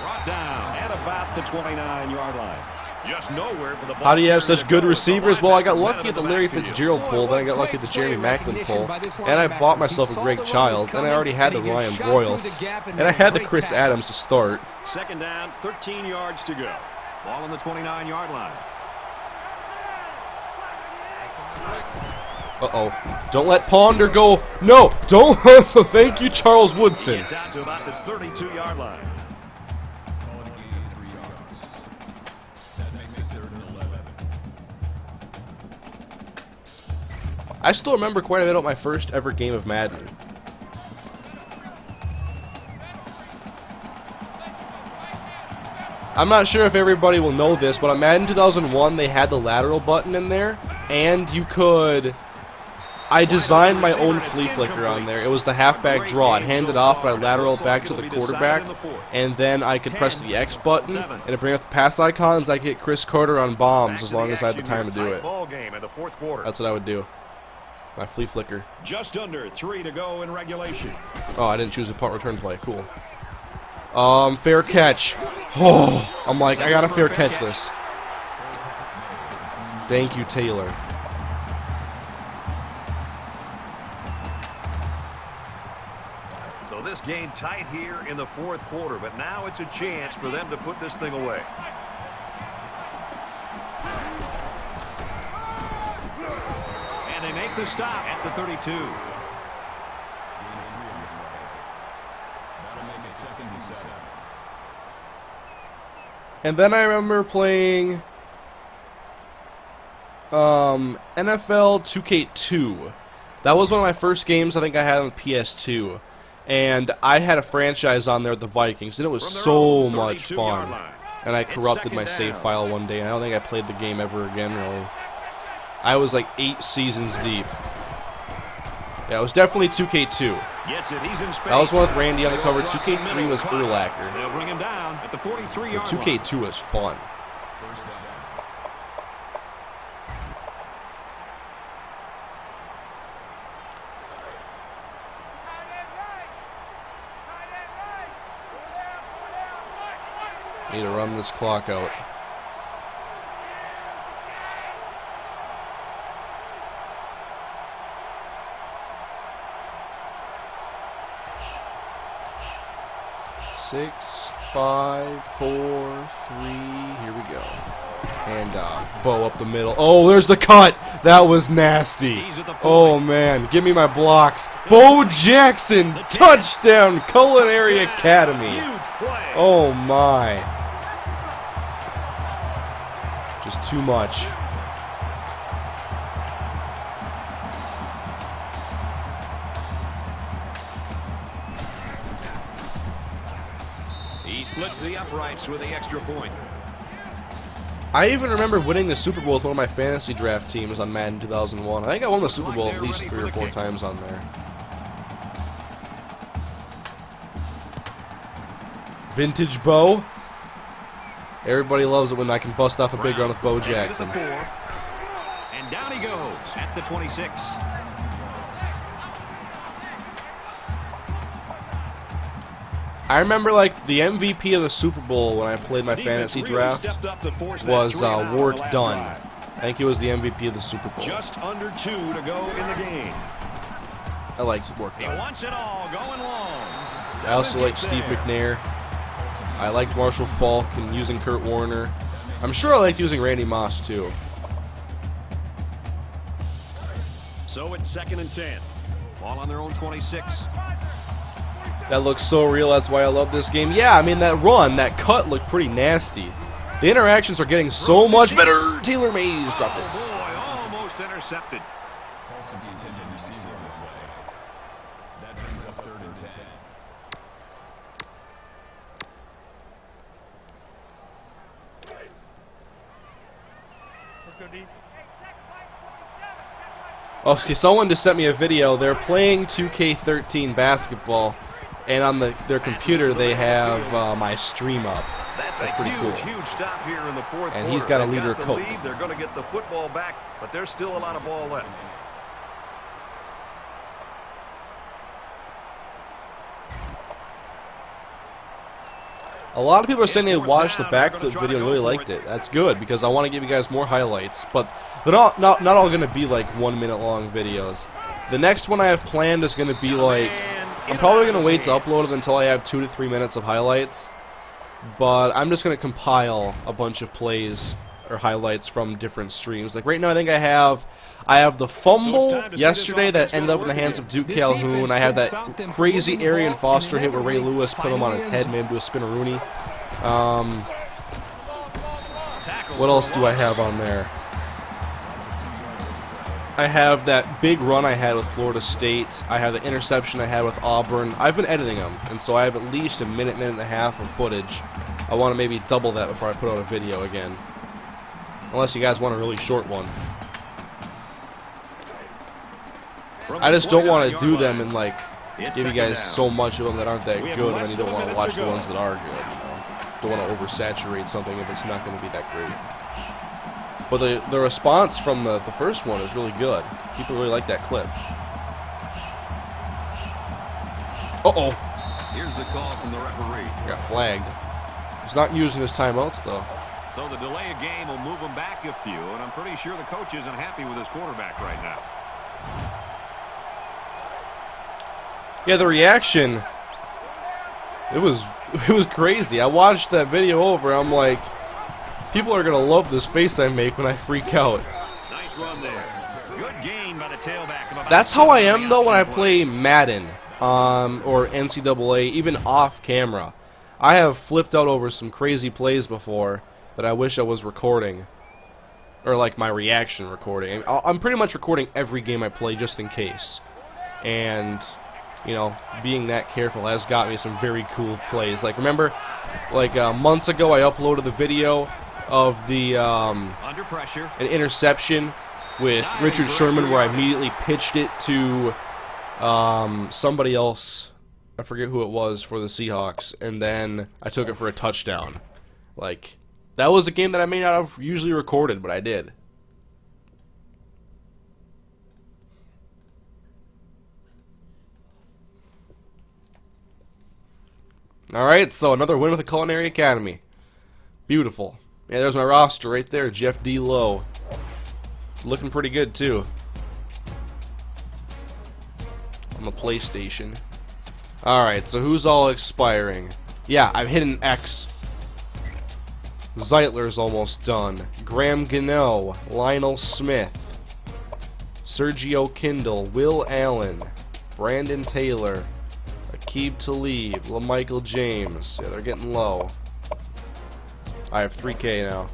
Brought down at about the 29-yard line. Just nowhere for the ball. How do you have such good receivers? Well, I got lucky at the Larry Fitzgerald pull, then I got lucky at the Jeremy Maclin pull, and I bought myself a Greg Childs, and I already had the Ryan Broyles, and I had the Chris Adams to start. Second down, 13 yards to go. Ball on the 29-yard line. Uh-oh. Don't let Ponder go. No, don't. Thank you, Charles Woodson. It's out to about the 32-yard line. I still remember quite a bit about my first ever game of Madden. I'm not sure if everybody will know this, but on Madden 2001 they had the lateral button in there, and you could... I designed my own flea flicker on there. It was the halfback draw. I'd hand it off, but I'd lateral it back to the quarterback, and then I could press the X button, and it'd bring up the pass icons. I could hit Chris Carter on bombs as long as I had the time to do it. That's what I would do. My flea flicker. Just under 3 to go in regulation. Oh, I didn't choose a punt return play. Cool. Fair catch. Oh, I'm like, I gotta fair catch this. Thank you, Taylor. So this game tight here in the 4th quarter, but now it's a chance for them to put this thing away. And they make the stop at the 32. And then I remember playing NFL 2K2. That was one of my first games I think I had on the PS2. And I had a franchise on there with the Vikings, and it was so much fun. And I corrupted my save file one day, and I don't think I played the game ever again, really. I was like 8 seasons deep. Yeah, it was definitely 2K2. That was one with Randy on the cover. 2K3 was Urlacher. They'll bring him down at the 43-yard line. 2K2 was fun. Need to run this clock out. Six, 5, 4, 3. Here we go. And bow up the middle. Oh, there's the cut. That was nasty. Oh man, give me my blocks. Bo Jackson, touchdown, Culinary Academy. Oh my. Just too much. He splits the uprights with the extra point. I even remember winning the Super Bowl with one of my fantasy draft teams on Madden 2001. I think I won the Super Bowl at least 3 or 4 times on there. Vintage Bo. Everybody loves it when I can bust off a big run with Bo Jackson. And down he goes at the 26. I remember like the MVP of the Super Bowl when I played my fantasy draft was Warwick Dunn. I think he was the MVP of the Super Bowl. Just under 2 to go in the game. I liked Warwick Dunn. He wants it all going long. I also liked Steve McNair. I liked Marshall Falk and using Kurt Warner. I'm sure I liked using Randy Moss too. So it's 2nd and 10. Ball on their own 26. That looks so real. That's why I love this game. Yeah, I mean that run, that cut looked pretty nasty. The interactions are getting so much better. Taylor Mays dropped it. Oh boy, almost intercepted. That brings us 3rd and 10. Let's go, D. Okay, someone just sent me a video. They're playing 2K13 basketball, and on their computer they have my stream up. That's pretty cool. Huge stop here in the 4th and he's got a leader Coke. They're going to get the football back, but there's still a lot of ball left. A lot of people are saying they watched the backflip video and really liked it. That's good, because I want to give you guys more highlights. But they're not all going to be like 1 minute long videos. The next one I have planned is going to be like, I'm probably going to wait to upload it until I have 2 to 3 minutes of highlights. But I'm just going to compile a bunch of plays or highlights from different streams. Like right now I think I have the fumble yesterday that ended up in the hands of Duke Calhoun. I have that crazy Arian Foster hit where Ray Lewis put him on his head, made him do a spin-a-rooney. What else do I have on there? I have that big run I had with Florida State. I have the interception I had with Auburn. I've been editing them, and so I have at least a minute and a half of footage. I want to maybe double that before I put out a video again. Unless you guys want a really short one. I just don't want to do them and like give you guys so much of them that aren't that good, and then you don't want to watch the ones that are good. You know? Don't want to oversaturate something if it's not going to be that great. But the response from the first one is really good. People really like that clip. Uh-oh. Here's the call from the referee. Got flagged. He's not using his timeouts though. So the delay of game will move him back a few, and I'm pretty sure the coach isn't happy with his quarterback right now. Yeah, the reaction, it was crazy. I watched that video over, I'm like, people are going to love this face I make when I freak out. Nice run there. Good gain by the tailback. That's how I am, though, when I play Madden or NCAA, even off camera. I have flipped out over some crazy plays before that I wish I was recording. Or like my reaction recording. I'm pretty much recording every game I play just in case. And you know, being that careful has got me some very cool plays. Like, remember, like months ago, I uploaded the video of the Under pressure. an interception with Richard Sherman where I immediately pitched it to somebody else. I forget who it was for the Seahawks, and then I took it for a touchdown. Like, that was a game that I may not have usually recorded, but I did. Alright, so another win with the Culinary Academy. Beautiful. Yeah, there's my roster right there. Jeff D. Lowe. Looking pretty good, too. On the PlayStation. Alright, so who's all expiring? Yeah, I've hit an X. Zeitler's almost done. Graham Gano. Lionel Smith. Sergio Kindle. Will Allen. Brandon Taylor. Aqib Talib. LaMichael James. Yeah, they're getting low. I have 3K now.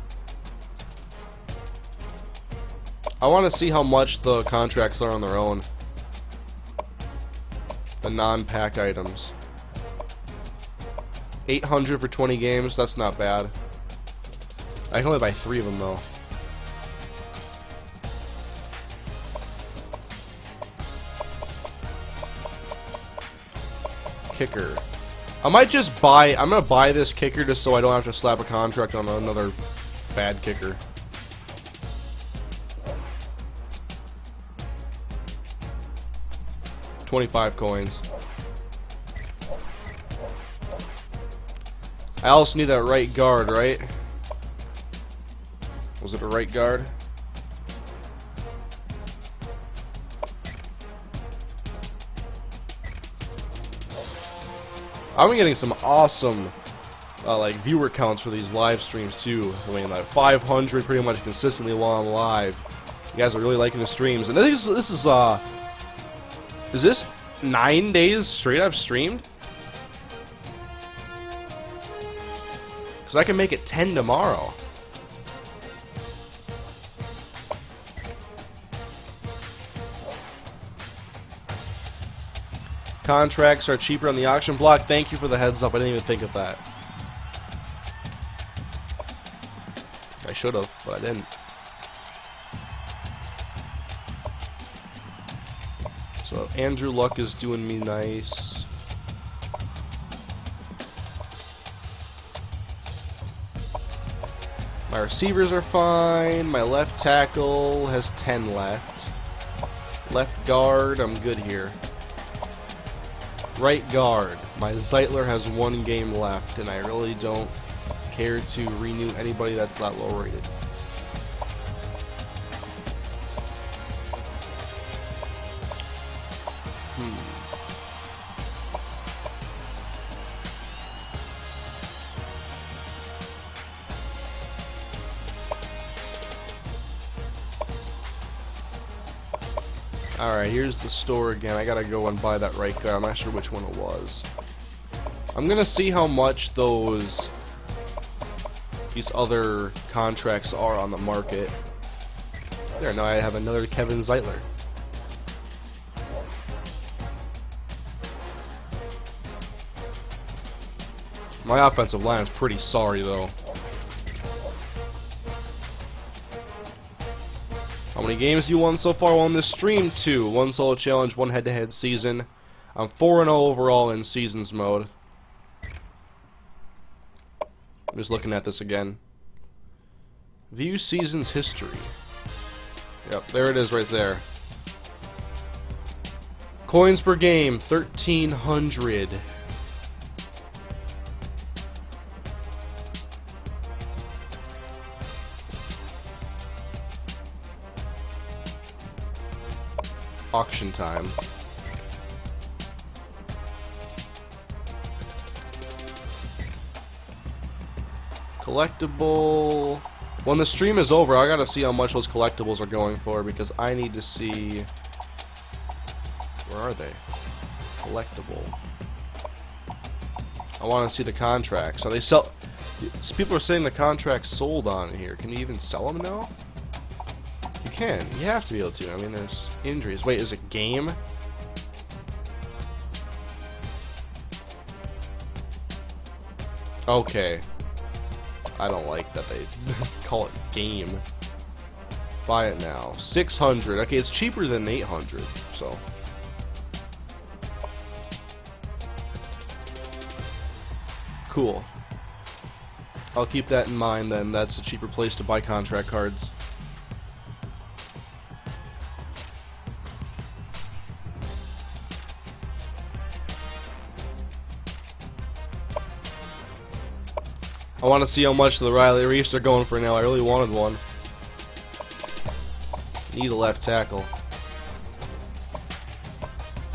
I want to see how much the contracts are on their own. The non-pack items. 800 for 20 games, that's not bad. I can only buy 3 of them though. Kicker. I might just buy, I'm gonna buy this kicker just so I don't have to slap a contract on another bad kicker. $25 coins. I also need that right guard, right? Was it a right guard? I'm getting some awesome like viewer counts for these live streams too. I mean, like 500 pretty much consistently while I'm live. You guys are really liking the streams, and this is this 9 days straight I've streamed? Because I can make it 10 tomorrow. Contracts are cheaper on the auction block. Thank you for the heads up. I didn't even think of that. I should have, but I didn't. So Andrew Luck is doing me nice. My receivers are fine. My left tackle has 10 left. Left guard, I'm good here. Right guard, my Zeitler has 1 game left, and I really don't care to renew anybody that's that low rated. Alright, here's the store again. I gotta go and buy that right guard. I'm not sure which one it was. I'm gonna see how much these other contracts are on the market. There, now I have another Kevin Zeitler. My offensive line is pretty sorry though. How many games have you won so far on this stream? 2. 1 solo challenge, 1 head-to-head season. I'm 4-0 overall in Seasons Mode. I'm just looking at this again. View Seasons History. Yep, there it is right there. Coins per game, 1,300. Auction time. Collectible. When the stream is over, I gotta see how much those collectibles are going for because I need to see. Where are they? Collectible. I want to see the contracts. So they sell. People are saying the contract's sold on here. Can you even sell them now? You can. You have to be able to. I mean, there's injuries. Wait, is it game? Okay. I don't like that they call it game. Buy it now. 600. Okay, it's cheaper than 800. So. Cool. I'll keep that in mind then. That's a cheaper place to buy contract cards. I want to see how much the Riley Reefs are going for now. I really wanted one. Need a left tackle.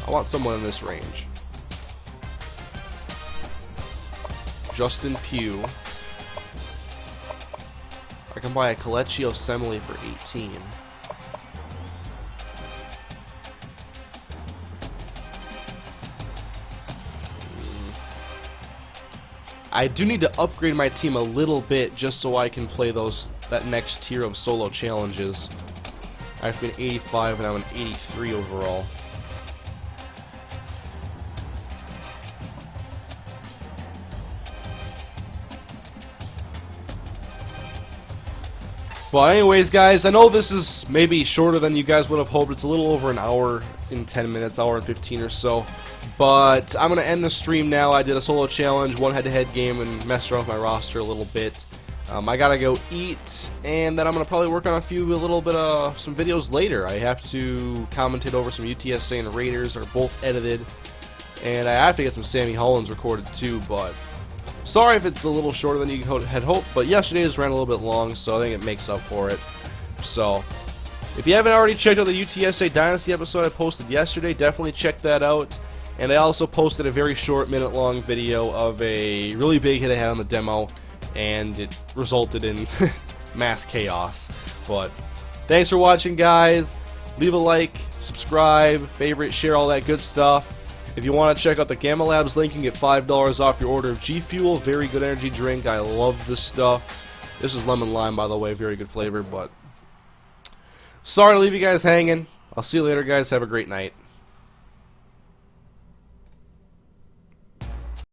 I want someone in this range. Justin Pugh. I can buy a Kelechi Osemele for 18. I do need to upgrade my team a little bit just so I can play that next tier of solo challenges. I've been 85 and I'm an 83 overall. But anyways, guys, I know this is maybe shorter than you guys would have hoped. It's a little over an hour in 10 minutes, hour and 15 or so. But I'm going to end the stream now. I did a solo challenge, one head-to-head game, and messed around with my roster a little bit. I got to go eat, and then I'm going to probably work on some videos later. I have to commentate over some UTSA and Raiders, are both edited. And I have to get some Sammy Hollins recorded too, but sorry if it's a little shorter than you had hoped, but yesterday's ran a little bit long, so I think it makes up for it. So, if you haven't already checked out the UTSA Dynasty episode I posted yesterday, definitely check that out. And I also posted a very short, minute-long video of a really big hit I had on the demo, and it resulted in mass chaos. But thanks for watching, guys. Leave a like, subscribe, favorite, share, all that good stuff. If you want to check out the Gamma Labs link, you can get $5 off your order of G Fuel. Very good energy drink. I love this stuff. This is lemon lime, by the way. Very good flavor. But sorry to leave you guys hanging. I'll see you later, guys. Have a great night.